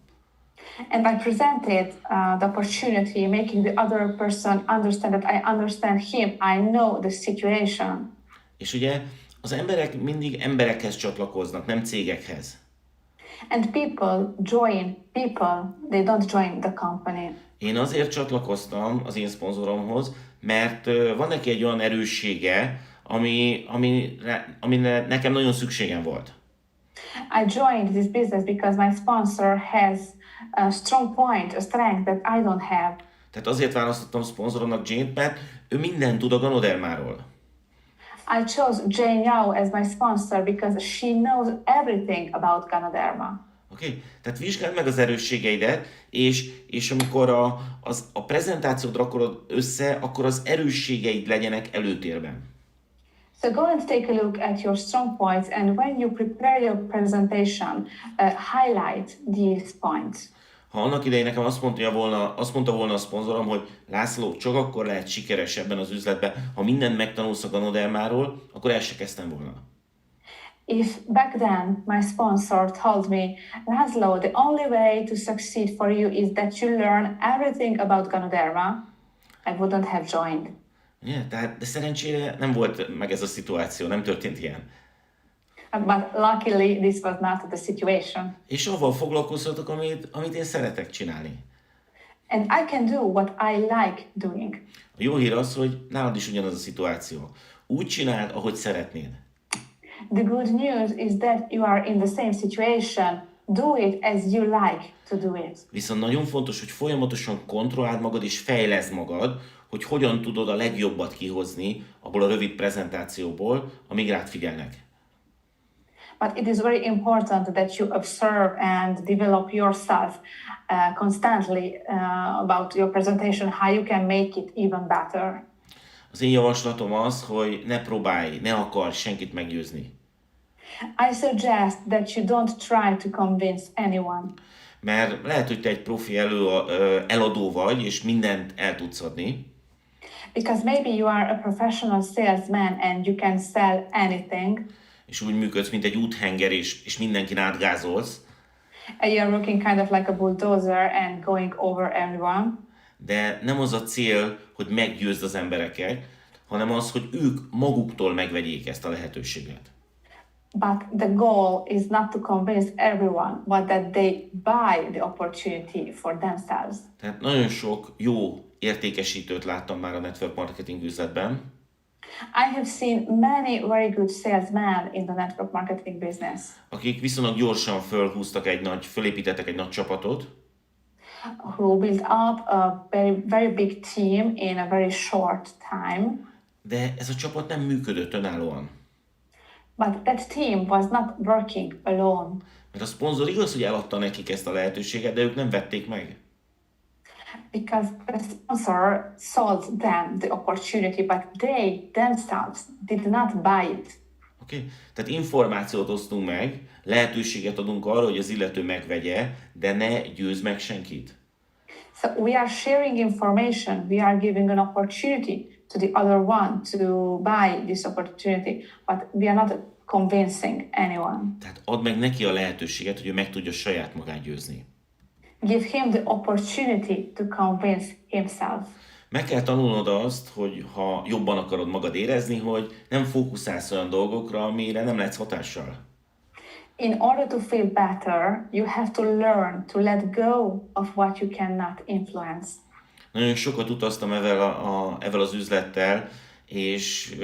And I presented the opportunity, making the other person understand that I understand him, I know the situation.
És ugye az emberek mindig emberekhez csatlakoznak, nem cégekhez.
And people join people, they don't join the company.
Én azért csatlakoztam az én szponzoromhoz, mert van neki egy olyan erőssége, amire nekem nagyon szükségem volt.
I joined this business because my sponsor has a strong point, a strength that I don't have.
Tehát azért választottam szponzoromnak Jane-t, mert ő mindent tud a Ganodermáról.
I chose Jane Yao as my sponsor because she knows everything about Ganoderma.
Oké? Tehát vizsgáld meg az erősségeidet, és amikor a prezentációt rakolod össze, akkor az erősségeid legyenek előtérben.
So go and take a look at your strong points, and when you prepare your presentation, highlight these points.
Ha annak idején nekem azt mondta volna a szponzorom, hogy László, csak akkor lehet sikeres ebben az üzletben, ha mindent megtanulsz a Ganodermáról, akkor el se kezdtem volna.
If back then my sponsor told me, László, the only way to succeed for you is that you learn everything about Ganoderma, I wouldn't have joined.
De szerencsére nem volt meg ez a szituáció, nem történt ilyen.
But luckily this was not the situation.
És avval foglalkozhatok, amit én szeretek csinálni.
And I can do what I like doing.
A jó hír az, hogy nálad is ugyanaz a szituáció. Úgy csináld, ahogy szeretnéd.
The good news is that you are in the same situation. Do it as you like to do it.
Viszont nagyon fontos, hogy folyamatosan kontrolláld magad és fejleszd magad, hogy hogyan tudod a legjobbat kihozni abból a rövid prezentációból, amíg rád figyelnek.
But it is very important that you observe and develop yourself constantly about your presentation, how you can make it even better.
Az én javaslatom az, hogy ne próbálj, ne akarj senkit meggyőzni.
I suggest that you don't try to convince anyone.
Mert lehet, hogy te egy profi eladó vagy, és mindent el tudsz adni.
Because maybe you are a professional salesman and you can sell anything.
És úgy működsz, mint egy úthenger, és mindenkin átgázolsz.
And you're working kind of like a bulldozer and going over everyone.
De nem az a cél, hogy meggyőzd az embereket, hanem az, hogy ők maguktól megvegyék ezt a lehetőséget.
But the goal is not to convince everyone, but that they buy the opportunity for themselves.
Tehát nagyon sok jó értékesítőt láttam már a network marketing üzletben.
I have seen many very good salesmen in the network marketing business.
Akik viszonylag gyorsan fölépítettek egy nagy csapatot.
Who built up a very big team in a very short time.
De ez a csapat nem működött önállóan.
But that team was not working alone.
Mert a szponzor igaz, hogy eladta nekik ezt a lehetőséget, de ők nem vették meg.
Because the sponsor sold them the opportunity, but they themselves did not buy it.
Oké? Tehát információt osztunk meg, lehetőséget adunk arra, hogy az illető megvegye, de ne győzz meg senkit.
So we are sharing information, we are giving an opportunity to the other one to buy this opportunity, but we are not convincing anyone.
Tehát add meg neki a lehetőséget, hogy ő meg tudja saját magát győzni.
Give him the opportunity to convince himself.
Meg kell tanulnod azt, hogy ha jobban akarod magad érezni, hogy nem fókuszálsz olyan dolgokra, amire nem lehetsz hatással.
In order to feel better, you have to learn to let go of what you cannot influence.
Nagyon sokat utaztam ezzel az üzlettel, és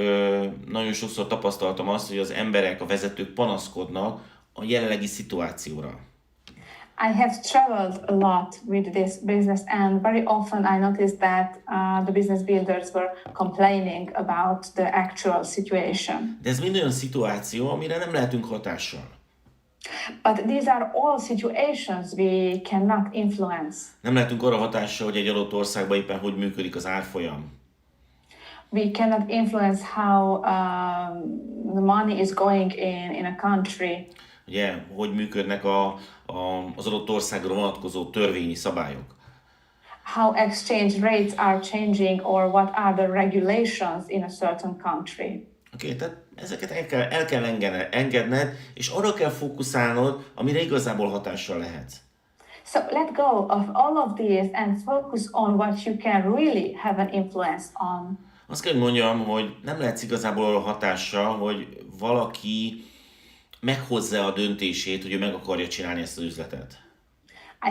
nagyon sokszor tapasztaltam azt, hogy az emberek, a vezetők panaszkodnak a jelenlegi szituációra.
I have traveled a lot with this business, and very often I noticed that the business builders were complaining about the actual situation.
De ez mind olyan szituáció, amire nem lehetünk hatással.
But these are all situations we cannot influence.
Nem lehetünk arra hatással, hogy egy adott országban éppen hogy működik az árfolyam.
We cannot influence how the money is going in a country.
Ugye, hogy működnek az adott országra vonatkozó törvényi szabályok.
How exchange rates are changing, or what are the regulations in a certain country.
Oké, tehát ezeket el kell engedned, és arra kell fókuszálnod, amire igazából hatással lehetsz.
So let go of all of these and focus on what you can really have an influence on.
Azt kell, hogy mondjam, hogy nem lehetsz igazából arra hatással, hogy valaki meghozza a döntését, hogy ő meg akarja csinálni ezt az üzletet.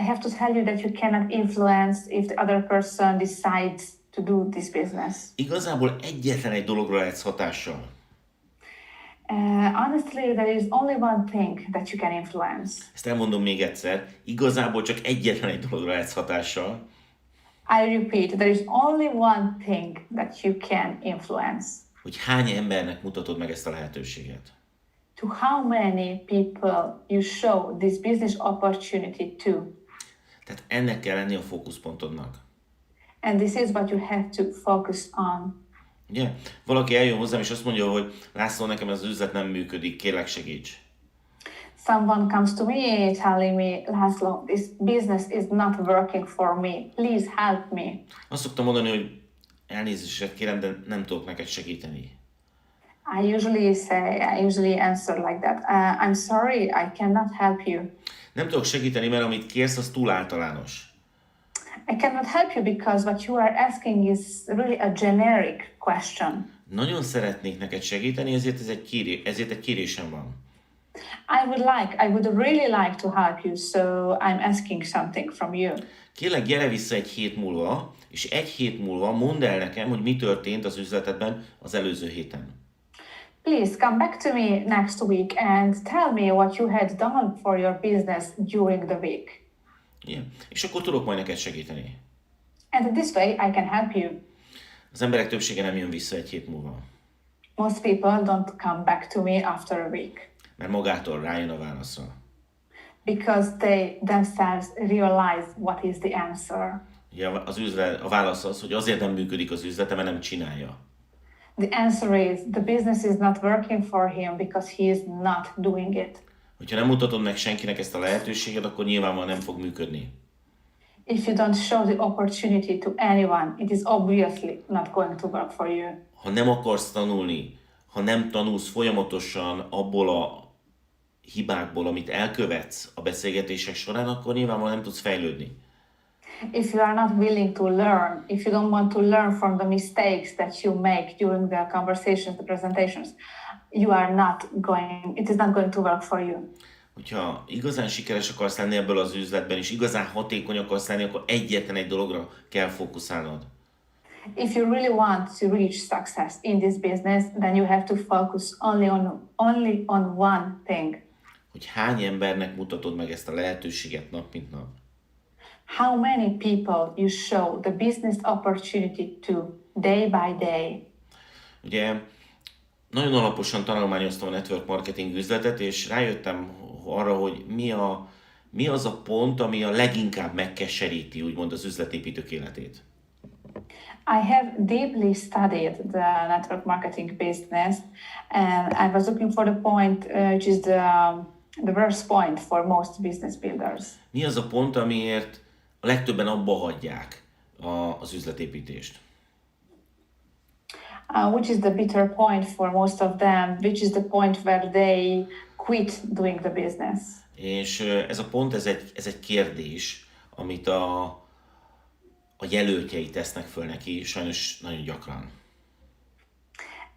I have to tell you that you cannot influence if the other person decides to do this business.
Igazából egyetlen egy dologra lehetsz hatással.
Honestly, there is only one thing that you can influence.
Ezt elmondom még egyszer, igazából csak egyetlen egy dologra lehetsz hatással.
I repeat, there is only one thing that you can influence.
Hogy hány embernek mutatod meg ezt a lehetőséget.
To how many people you show this business opportunity to.
Tehát ennek kell lenni a fókuszpontodnak.
And this is what you have to focus on.
Ugye? Valaki eljön hozzám és azt mondja, hogy László, nekem ez az üzlet nem működik, kérlek segíts.
Someone comes to me telling me, László, this business is not working for me. Please help me.
Azt szoktam mondani, hogy elnézést kérem, de nem tudok neked segíteni.
I usually answer like that. I'm sorry, I cannot help you.
Nem tudok segíteni, mert amit kérsz, az túl általános.
I cannot help you because what you are asking is really a generic question.
Nagyon szeretnék neked segíteni, ezért egy kérésem van.
I would really like to help you, so I'm asking something from you.
Kérlek, gyere vissza egy hét múlva, és egy hét múlva mondd el nekem, hogy mi történt az üzletedben az előző héten.
Please come back to me next week and tell me what you had done for your business during the week.
Igen. És akkor tudok majd neked segíteni.
And this way I can help you.
Az emberek többsége nem jön vissza egy hét múlva.
Most people don't come back to me after a week.
Mert magától rájön a válaszra.
Because they themselves realize what is the answer.
Ugye a válasz az, hogy azért nem működik az üzlete, mert nem csinálja.
The answer is the business is not working for him because he is not doing it.
Hogyha nem mutatod meg senkinek ezt a lehetőséget, akkor nyilvánvalóan nem fog működni.
If you don't show the opportunity to anyone, it is obviously not going to work for you.
Ha nem akarsz tanulni, ha nem tanulsz folyamatosan abból a hibákból, amit elkövetsz a beszélgetések során, akkor nyilvánvalóan nem tudsz fejlődni.
If you are not willing to learn, if you don't want to learn from the mistakes that you make during the conversations, the presentations, it is not going to work for you.
Hogyha igazán sikeres akarsz lenni ebből az üzletben, és igazán hatékony akarsz lenni, akkor egyetlen egy dologra kell fókuszálnod.
If you really want to reach success in this business, then you have to focus only on one thing.
Hogy hány embernek mutatod meg ezt a lehetőséget nap mint nap.
How many people you show the business opportunity to day by day.
Ugye nagyon alaposan tanulmányoztam a network marketing üzletet, és rájöttem arra, hogy mi az a pont, ami a leginkább megkeseríti, úgymond az üzletépítők életét.
I have deeply studied the network marketing business, and I was looking for the point which is the worst point for most business builders.
Mi az a pont, amiért a legtöbben abba hagyják az üzletépítést?
Which is the bitter point for most of them, which is the point where they quit doing the business.
És ez a pont, ez egy kérdés, amit a jelöltjei tesznek föl neki, sajnos nagyon gyakran.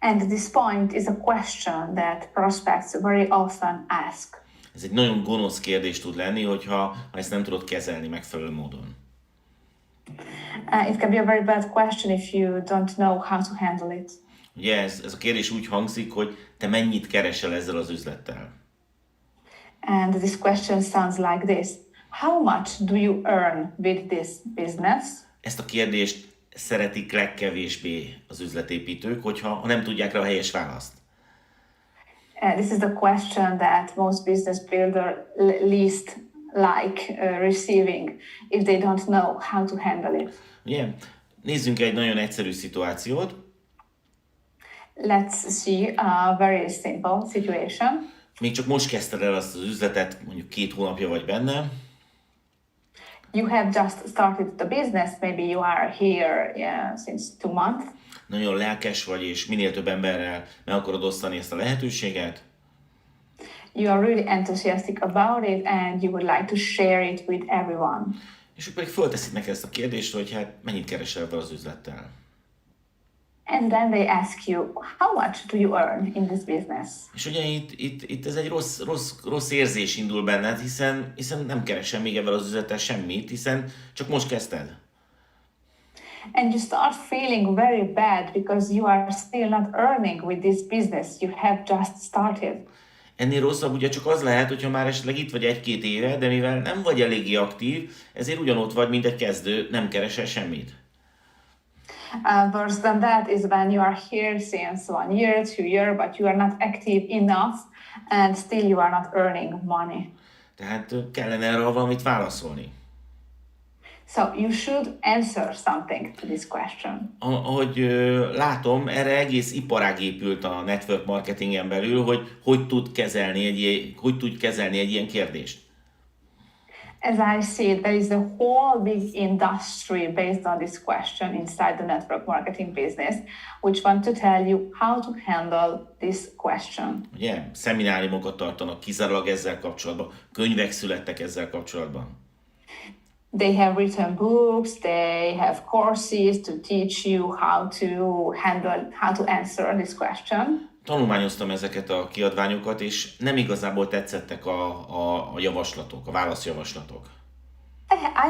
And this point is a question that prospects very often ask.
Ez egy nagyon gonosz kérdés tud lenni, ha ezt nem tudod kezelni megfelelő módon.
It can be a very bad question if you don't know how to handle it.
Ugye ez a kérdés úgy hangzik, hogy te mennyit keresel ezzel az üzlettel?
And this question sounds like this. How much do you earn with this business?
Ezt a kérdést szeretik legkevésbé az üzletépítők, ha nem tudják rá a helyes választ.
This is the question that most business builders least like receiving if they don't know how to handle it.
Ugye? Nézzünk egy nagyon egyszerű szituációt.
Let's see a very simple situation.
Még csak most kezdted el azt az üzletet, mondjuk 2 hónapja vagy benne.
You have just started the business, maybe you are here since 2 months.
Nagyon lelkes vagy, és minél több emberrel meg akarod osztani ezt a lehetőséget.
you are really enthusiastic about it and you would like to share it with everyone.
És ők pedig fölteszik neki ezt a kérdést, hogy hát mennyit keresel ebben az üzlettel.
And then they ask you, how much do you earn in this business?
És ugye itt ez egy rossz érzés indul benned, hiszen nem keresel még ebben az üzlettel semmit, hiszen csak most kezdted.
And you start feeling very bad because you are still not earning with this business. You have just started.
Ennél rosszabb ugye csak az lehet, hogyha már esetleg itt vagy 1-2 éve, de mivel nem vagy eléggé aktív, ezért ugyanott vagy, mint egy kezdő, nem keresel semmit.
Worse than that is when you are here since 1 year, 2 years, but you are not active enough and still you are not earning money.
Tehát kellene erre valamit válaszolni.
So you should answer something to this question.
Ahogy látom, erre egész iparág épült a network marketingen belül, hogy tud kezelni egy ilyen kérdést.
As I see, there is a whole big industry based on this question inside the network marketing business, which want to tell you how to handle this question.
Ugye, szemináriumokat tartanak kizárólag ezzel kapcsolatban, könyvek születtek ezzel kapcsolatban.
They have written books, they have courses to teach you how to answer this question.
Tanulmányoztam ezeket a kiadványokat, és nem igazából tetszettek a javaslatok, a válaszjavaslatok.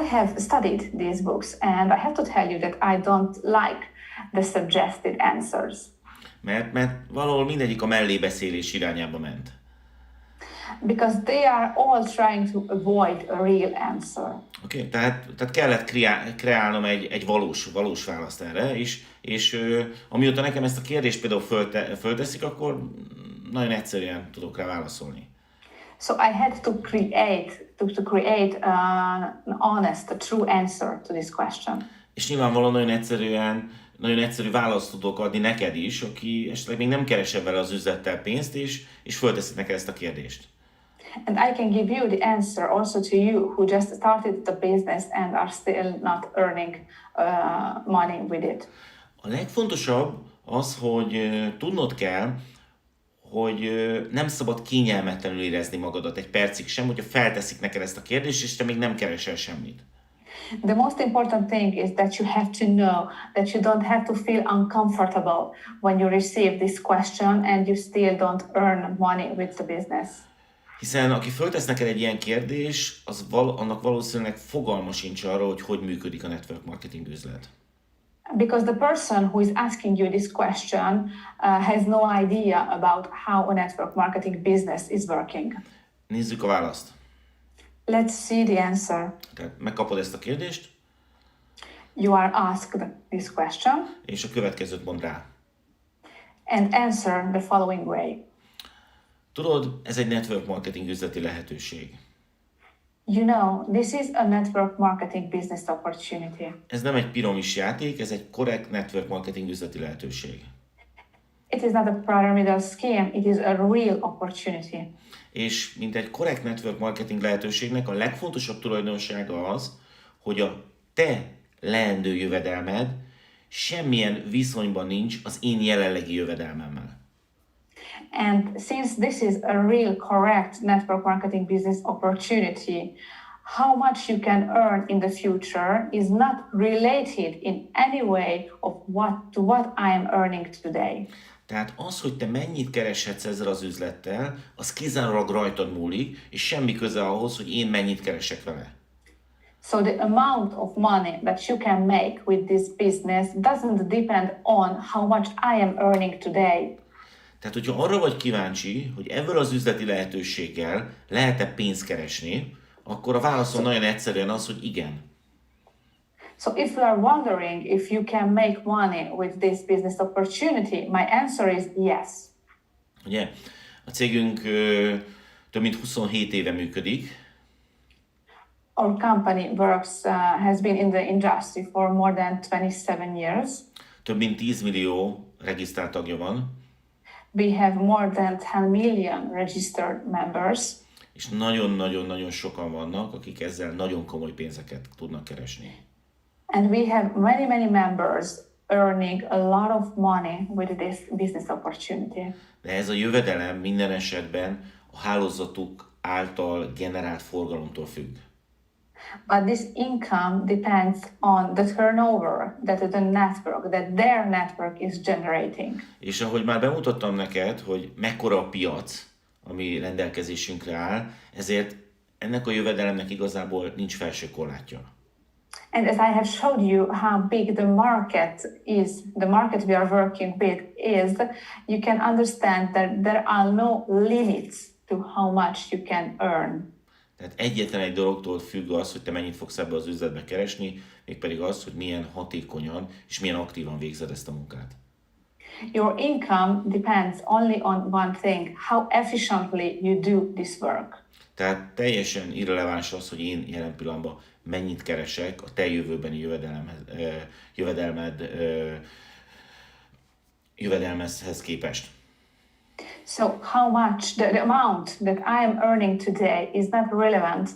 I have studied these books and I have to tell you that I don't like the suggested answers.
Mert valahol mindegyik a mellébeszélés irányába ment.
Because they are all trying to avoid a real answer.
Oké, tehát kellett kreálnom egy valós választ erre, és amióta nekem ezt a kérdést például fölteszik, akkor nagyon egyszerűen tudok rá válaszolni.
So I had to create an honest, a true answer to this question.
És nyilvánvalóan nagyon egyszerű választ tudok adni neked is, aki esetleg még nem keresel vele az üzlettel pénzt, és fölteszik neked ezt a kérdést.
And I can give you the answer also to you who just started the business and are still not earning money with it.
A legfontosabb az, hogy tudnod kell, hogy nem szabad kényelmetlenül érezni magadat egy percig sem, hogyha felteszik neked ezt a kérdést, és te még nem keresel semmit.
The most important thing is that you have to know that you don't have to feel uncomfortable when you receive this question and you still don't earn money with the business.
Hiszen aki föltesz neked egy ilyen kérdés, annak valószínűleg fogalma sincs arról, hogy működik a network marketing üzlet.
Because the person who is asking you this question has no idea about how a network marketing business is working.
Nézzük a választ.
Let's see the answer.
Tehát megkapod ezt a kérdést.
You are asked this question.
És a következőt mond rá.
And answer the following way.
Tudod, ez egy network marketing üzleti lehetőség.
You know, this is a network marketing business opportunity.
Ez nem egy piramis játék, ez egy korrekt network marketing üzleti lehetőség.
It is not a pyramidal scheme, it is a real opportunity.
És mint egy korrekt network marketing lehetőségnek a legfontosabb tulajdonsága az, hogy a te leendő jövedelmed semmilyen viszonyban nincs az én jelenlegi jövedelmemmel.
And since this is a real correct network marketing business opportunity, how much you can earn in the future is not related in any way to what I am earning today.
Tehát az, hogy te mennyit kereshetsz ezzel az üzlettel, az kizárólag rajtad múlik, és semmi köze ahhoz, hogy én mennyit keresek vele.
So the amount of money that you can make with this business doesn't depend on how much I am earning today.
Tehát, hogyha arra vagy kíváncsi, hogy ebből az üzleti lehetőséggel lehet-e pénzt keresni, akkor a válaszom nagyon egyszerűen az, hogy igen.
So if you are wondering if you can make money with this business opportunity, my answer is yes.
Ugye, a cégünk több mint 27 éve működik.
Our company has been in the industry for more than 27 years.
Több mint 10 millió regisztrált tagja van.
We have more than 10 million registered members.
És nagyon-nagyon sokan vannak, akik ezzel nagyon komoly pénzeket tudnak keresni.
And we have many members earning a lot of money with this business opportunity.
De ez a jövedelem minden esetben a hálózatuk által generált forgalomtól függ.
But this income depends on the turnover that their network is generating.
És ahogy már bemutattam neked, hogy mekkora a piac, ami rendelkezésünkre áll, ezért ennek a jövedelemnek igazából nincs felső korlátja.
And as I have showed you how big the market is, the market we are working with is, you can understand that there are no limits to how much you can earn.
Tehát egyetlen egy dologtól függ az, hogy te mennyit fogsz ebbe az üzletbe keresni, mégpedig az, hogy milyen hatékonyan és milyen aktívan végzed ezt a munkát.
Your income depends only on one thing, how efficiently you do this work.
Tehát teljesen irreleváns az, hogy én jelen pillanatban mennyit keresek a te jövőbeni jövedelmedhez képest.
So how much, the amount that I am earning today is not relevant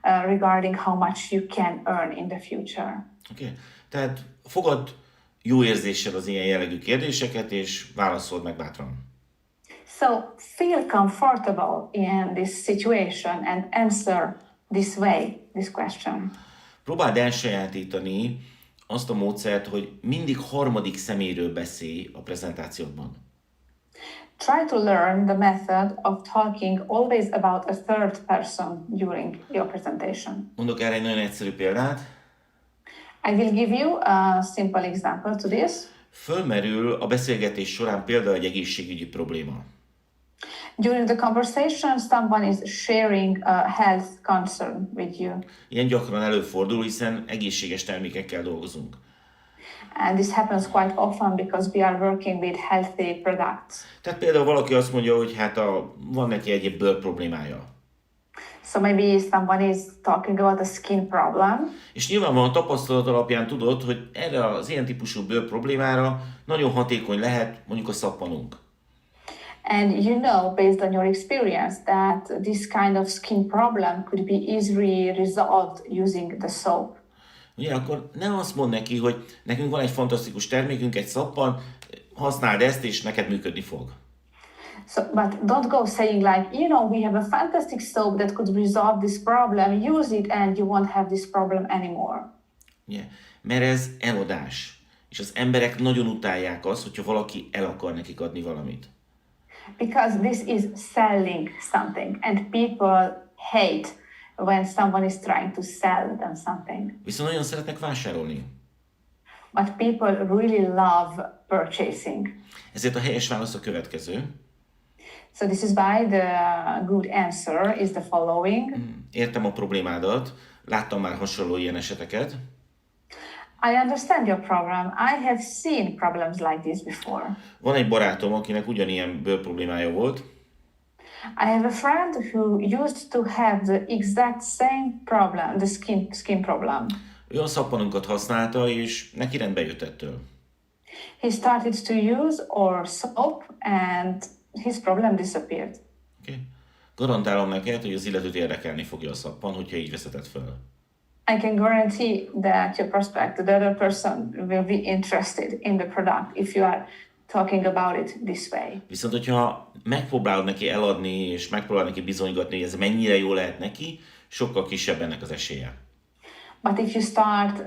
regarding how much you can earn in the future.
Okay. Tehát fogad jó érzéssel az ilyen jellegű kérdéseket, és válaszold meg bátran.
So feel comfortable in this situation and answer this way, this question.
Próbáld elsajátítani azt a módszert, hogy mindig harmadik személyről beszélj a prezentációdban.
Try to learn the method of talking always about a third person during your presentation.
Mondok erre egy nagyon egyszerű példát.
I will give you a simple example to this.
Fölmerül a beszélgetés során például egy egészségügyi probléma.
During the conversation, someone is sharing a health concern with you.
Ilyen gyakran előfordul, hiszen egészséges termékekkel dolgozunk.
And this happens quite often because we are working with healthy products.
Tehát például valaki azt mondja, hogy van neki egy bőr problémája.
So maybe someone is talking about a skin problem.
És nyilvánvalóan tapasztalat alapján tudod, hogy erre az ilyen típusú bőr problémára nagyon hatékony lehet mondjuk a szappanunk.
And you know, based on your experience, that this kind of skin problem could be easily resolved using the soap.
Ugye, akkor ne azt mondd neki, hogy nekünk van egy fantasztikus termékünk, egy szappan, használd ezt, és neked működni fog.
So, but don't go saying like, you know, we have a fantastic soap that could resolve this problem, use it and you won't have this problem anymore.
Ugye, mert ez eladás. És az emberek nagyon utálják azt, hogyha valaki el akar nekik adni valamit.
Because this is selling something and people hate when someone is trying to sell them something.
Viszont nagyon szeretnek vásárolni.
But people really love purchasing.
Ezért a helyes válasz a következő.
So this is why the good answer is the following.
Értem a problémádat, láttam már hasonló ilyen eseteket.
I understand your problem. I have seen problems like this before.
Van egy barátom, akinek ugyanilyen bőr problémája volt.
I have a friend who used to have the exact same problem, the skin problem.
Olyan szappanunkat használta, és neki rendbe jött ettől.
He started to use our soap and his problem disappeared.
Okay. Garantálom neked, hogy az illetőt érdekelni fogja a szappan, hogyha így veszeted föl.
I can guarantee that your prospect, the other person, will be interested in the product if you are talking about it this way.
Viszont, hogyha megpróbálod neki eladni, és megpróbálod neki bizonygatni, hogy ez mennyire jó lehet neki, sokkal kisebb ennek az esélye.
But if you start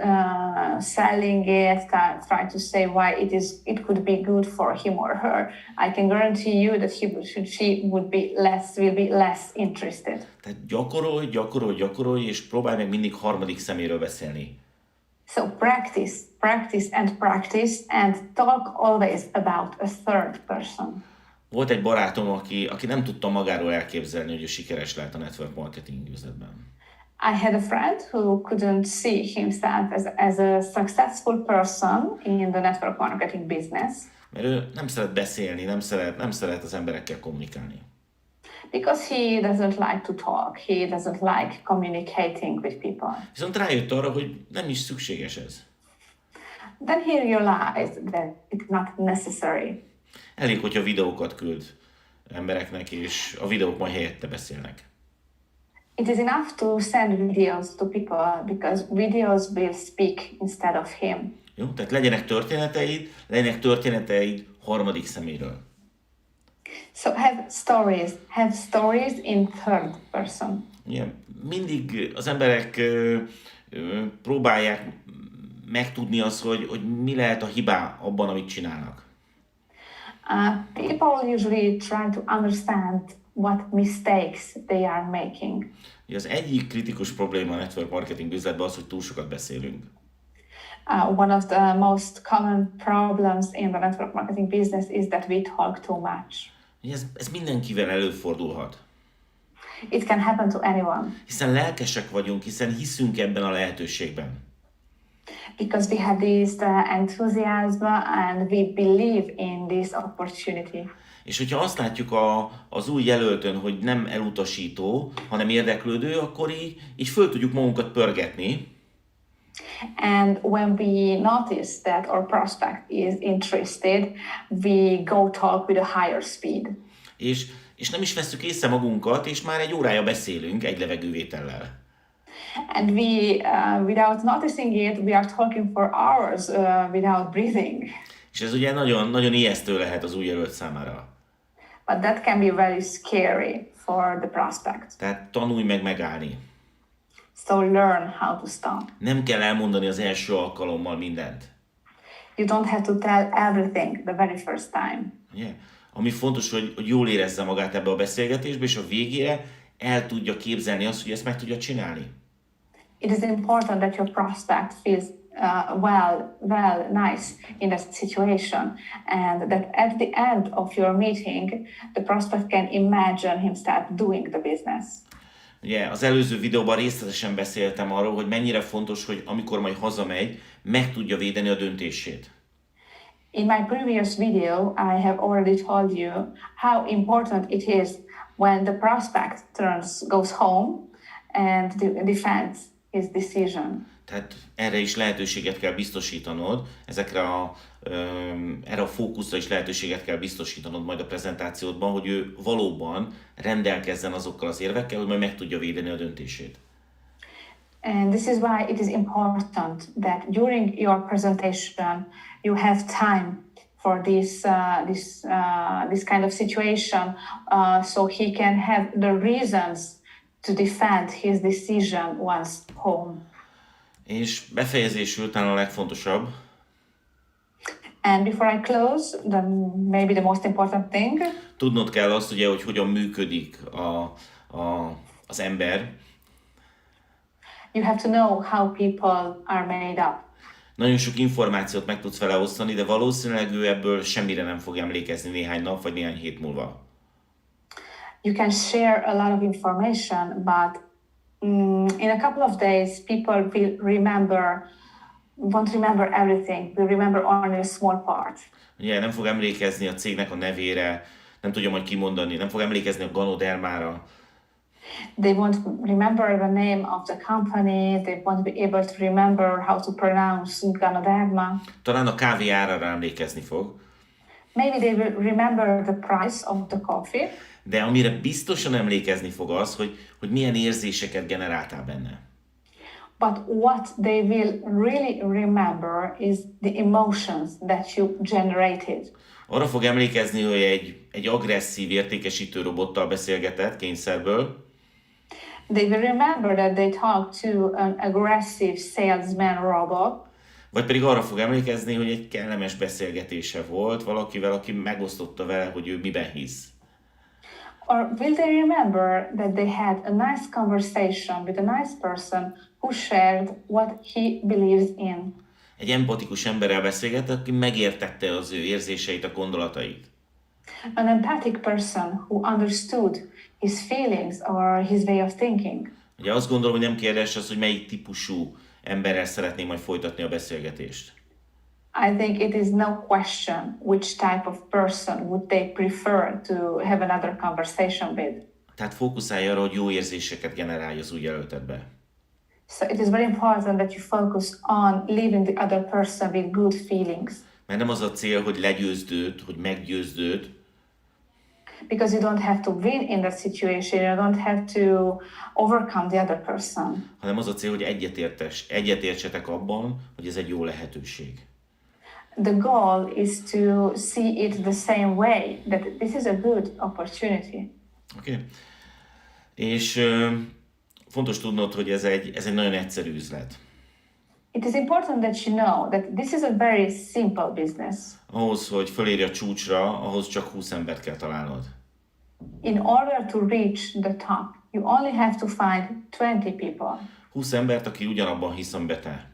selling it, try to say why it could be good for him or her, I can guarantee you that she will be less interested.
Tehát gyakorolj, és próbálj meg mindig harmadik szeméről beszélni.
So practice and talk always about a third person.
Volt egy barátom, aki nem tudta magáról elképzelni, hogy ő sikeres lehet a network marketing üzletben.
I had a friend who couldn't see himself as a successful person in the network marketing business.
Mert ő nem szeret beszélni, nem szeret az emberekkel kommunikálni.
Because he doesn't like to talk, he doesn't like communicating with people.
Viszont rájött arra, hogy nem is szükséges ez.
Then he realized that it's not necessary.
Elég, hogyha videókat küld embereknek, és a videók majd helyette beszélnek.
It is enough to send videos to people because videos will speak instead of him.
Jó? Tehát legyenek történeteid harmadik szeméről.
So have stories in third person.
Ugye, mindig az emberek próbálják megtudni azt, hogy mi lehet a hibá abban, amit csinálnak.
People usually try to understand what mistakes they are making.
Ugye az egyik kritikus probléma a network marketing üzletben az, hogy túl sokat beszélünk.
One of the most common problems in the network marketing business is that we talk too much.
Ez mindenkivel előfordulhat.
It can happen to anyone.
Hiszen lelkesek vagyunk, hiszen hiszünk ebben a lehetőségben.
Because we have this enthusiasm and we believe in this opportunity.
És hogyha azt látjuk az új jelöltön, hogy nem elutasító, hanem érdeklődő, akkor így föl tudjuk magunkat pörgetni.
And when we notice that our prospect is interested, we go talk with a higher speed.
És nem is vesszük észre magunkat, és már egy órája beszélünk egy levegővétellel.
And we, without noticing it, we are talking for hours without breathing.
És ez ugye nagyon, nagyon ijesztő lehet az új jelölt számára.
But that can be very scary for the prospect.
Tehát tanulj meg megállni.
So learn how to stop.
Nem kell elmondani az első alkalommal mindent.
You don't have to tell everything the very first time.
Ugye? Ami fontos, hogy jól érezze magát ebbe a beszélgetésbe, és a végére el tudja képzelni azt, hogy ezt meg tudja csinálni.
It is important that your prospect feels nice in that situation, and that at the end of your meeting, the prospect can imagine himself doing the business.
Ugye az előző videóban részletesen beszéltem arról, hogy mennyire fontos, hogy amikor majd hazamegy, meg tudja védeni a döntését.
In my previous video, I have already told you how important it is when the prospect goes home and defends his decision.
Tehát erre is lehetőséget kell biztosítanod, erre a fókuszra is lehetőséget kell biztosítanod majd a prezentációdban, hogy ő valóban rendelkezzen azokkal az érvekkel, hogy majd meg tudja védeni a döntését.
And this is why it is important that during your presentation you have time for this kind of situation, so he can have the reasons to defend his decision once home.
És befejezésül talán a legfontosabb.
And before I close, maybe the most important thing.
Tudnod kell azt, ugye, hogy hogyan működik az ember.
You have to know how people are made up.
Nagyon sok információt meg tudsz vele osztani, de valószínűleg ő ebből semmire nem fog emlékezni néhány nap vagy néhány hét múlva.
You can share a lot of information, but in a couple of days, people won't remember everything. Will remember only a small part.
Ugye nem fog emlékezni a cégnek a nevére, nem tudja majd kimondani, nem fog emlékezni a ganodermára.
They won't remember the name of the company. They won't be able to remember how to pronounce Ganoderma.
Talán a kávé árára emlékezni fog.
Maybe they will remember the price of the coffee.
De amire biztosan emlékezni fog az, hogy milyen érzéseket generáltál benne.
But what they will really remember is the emotions that you generated.
Arra fog emlékezni, hogy egy agresszív értékesítő robottal beszélgetett kényszerből.
They will remember that they talked to an aggressive salesman robot.
Vagy pedig arra fog emlékezni, hogy egy kellemes beszélgetése volt valakivel, aki megosztotta vele, hogy ő miben hisz.
Or will they remember that they had a nice conversation with a nice person who shared what he believes in?
Egy empatikus emberrel beszélgetett, aki megértette az ő érzéseit, a gondolatait.
An empathic person who understood his feelings or his way of thinking.
Ugye azt gondolom, hogy nem kérdés az, hogy melyik típusú emberrel szeretném majd folytatni a beszélgetést.
I think it is no question which type of person would they prefer to have another conversation with.
Tehát fókuszálj arra, hogy jó érzéseket generálj az új jelöltedbe.
So it is very important that you focus on leaving the other person with good feelings.
Mert nem az a cél, hogy legyőzd őt, hogy meggyőzd őt.
Because you don't have to win in that situation, you don't have to overcome the other person.
Hanem az a cél, hogy egyetértsetek abban, hogy ez egy jó lehetőség.
The goal is to see it the same way, that this is a good opportunity.
Oké. És fontos tudnod, hogy ez egy nagyon egyszerű üzlet.
It is important that you know that this is a very simple business.
Ahhoz, hogy fölérj a csúcsra, ahhoz csak 20 embert kell találnod.
In order to reach the top, you only have to find 20 people.
20 embert, aki ugyanabban hisz, amiben te.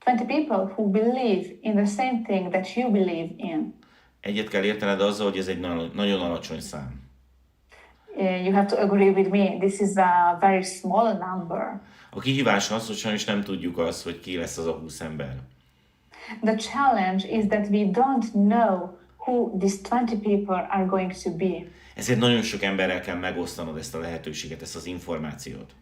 20 people who believe in the same thing that you believe in.
Egyet kell értened azzal, hogy ez egy nagyon alacsony szám.
You have to agree with me, this is a very small number.
A kihívás az, hogy sajnos nem tudjuk azt, hogy ki lesz az a 20 ember.
The challenge is that we don't know who these 20 people are going to be.
Ezért nagyon sok emberrel kell megosztanod ezt a lehetőséget, ezt az információt.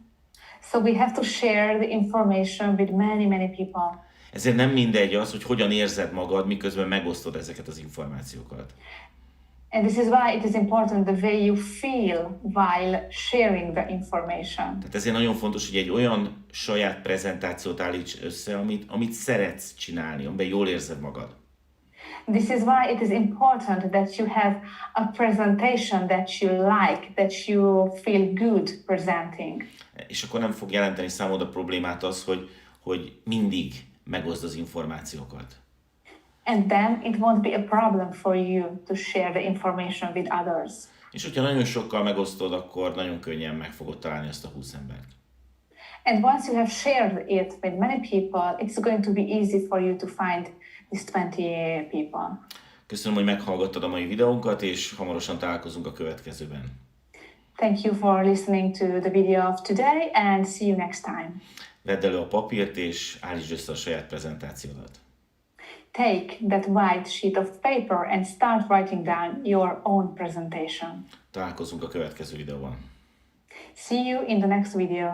So we have to share the information with many people.
Ezért nem mindegy az, hogy hogyan érzed magad, miközben megosztod ezeket az információkat.
And this is why it is important the way you feel while sharing the information.
Tehát ezért nagyon fontos, hogy egy olyan saját prezentációt állíts össze, amit szeretsz csinálni, amiben jól érzed magad.
This is why it is important that you have a presentation that you like, that you feel good presenting.
És akkor nem fog jelenteni számodra problémát az, hogy mindig megoszd az információkat.
And then it won't be a problem for you to share the information with others.
És hogyha nagyon sokkal megosztod, akkor nagyon könnyen meg fogod találni azt a 20 embert.
And once you have shared it with many people, it's going to be easy for you to find these 20 people.
Köszönöm, hogy meghallgattad a mai videónkat, és hamarosan találkozunk a következőben.
Thank you for listening to the video of today, and see you next time.
Vedd elő a papírt, és állítsd össze a saját prezentációdat.
Take that white sheet of paper and start writing down your own presentation.
Találkozunk a következő videóban.
See you in the next video.